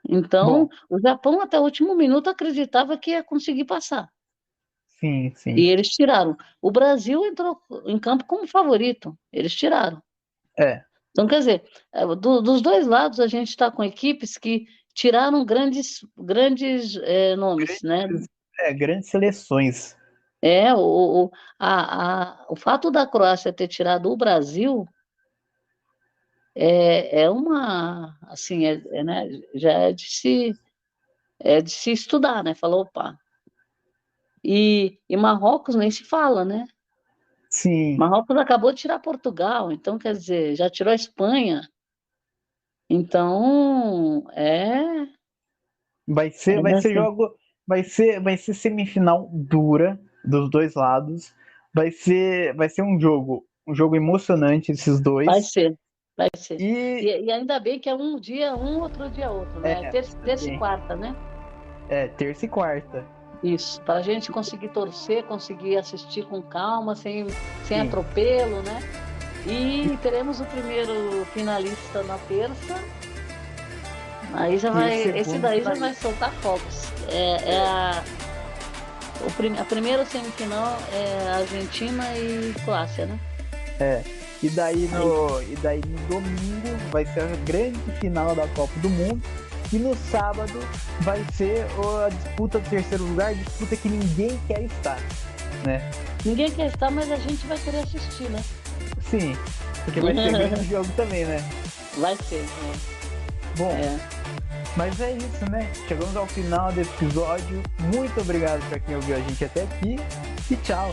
Speaker 2: Então,
Speaker 3: Bom,
Speaker 2: o Japão até o último minuto acreditava que ia conseguir passar.
Speaker 3: sim, sim.
Speaker 2: E eles tiraram. O Brasil entrou em campo como favorito. Eles tiraram.
Speaker 3: É,
Speaker 2: Então, quer dizer, dos dois lados a gente está com equipes que tiraram grandes nomes, né?
Speaker 3: grandes seleções.
Speaker 2: O fato da Croácia ter tirado o Brasil é uma, assim, né, já é de se estudar, né? Falou, opa. E Marrocos nem se fala, né?
Speaker 3: Sim,
Speaker 2: Marrocos acabou de tirar Portugal, então, quer dizer, já tirou a Espanha. Então,
Speaker 3: vai ser
Speaker 2: assim,
Speaker 3: jogo, vai ser semifinal dura dos dois lados. Vai ser um jogo emocionante esses
Speaker 2: vai
Speaker 3: dois.
Speaker 2: ser, vai ser.
Speaker 3: E
Speaker 2: E ainda bem que é um dia um, outro dia outro, né? Terça e
Speaker 3: também,
Speaker 2: quarta, né?
Speaker 3: terça e quarta.
Speaker 2: Isso, para a gente conseguir torcer, conseguir assistir com calma, sem
Speaker 3: Sim.
Speaker 2: atropelo, né? E teremos o primeiro finalista na terça. Aí já
Speaker 3: E o
Speaker 2: vai, esse
Speaker 3: segundo
Speaker 2: daí já vai
Speaker 3: finalista.
Speaker 2: soltar fogos. A primeira semifinal é Argentina e Croácia, né?
Speaker 3: É.
Speaker 2: Aí,
Speaker 3: E daí no domingo vai ser a grande final da Copa do Mundo. E no sábado vai ser a disputa do terceiro lugar, disputa que ninguém quer estar, né?
Speaker 2: ninguém quer estar, mas a gente vai querer assistir, né?
Speaker 3: Sim, porque vai ser grande jogo também, né?
Speaker 2: Vai ser.
Speaker 3: Bom,
Speaker 2: É.
Speaker 3: mas é isso, né? Chegamos ao final desse episódio. Muito obrigado para quem ouviu a gente até aqui e tchau!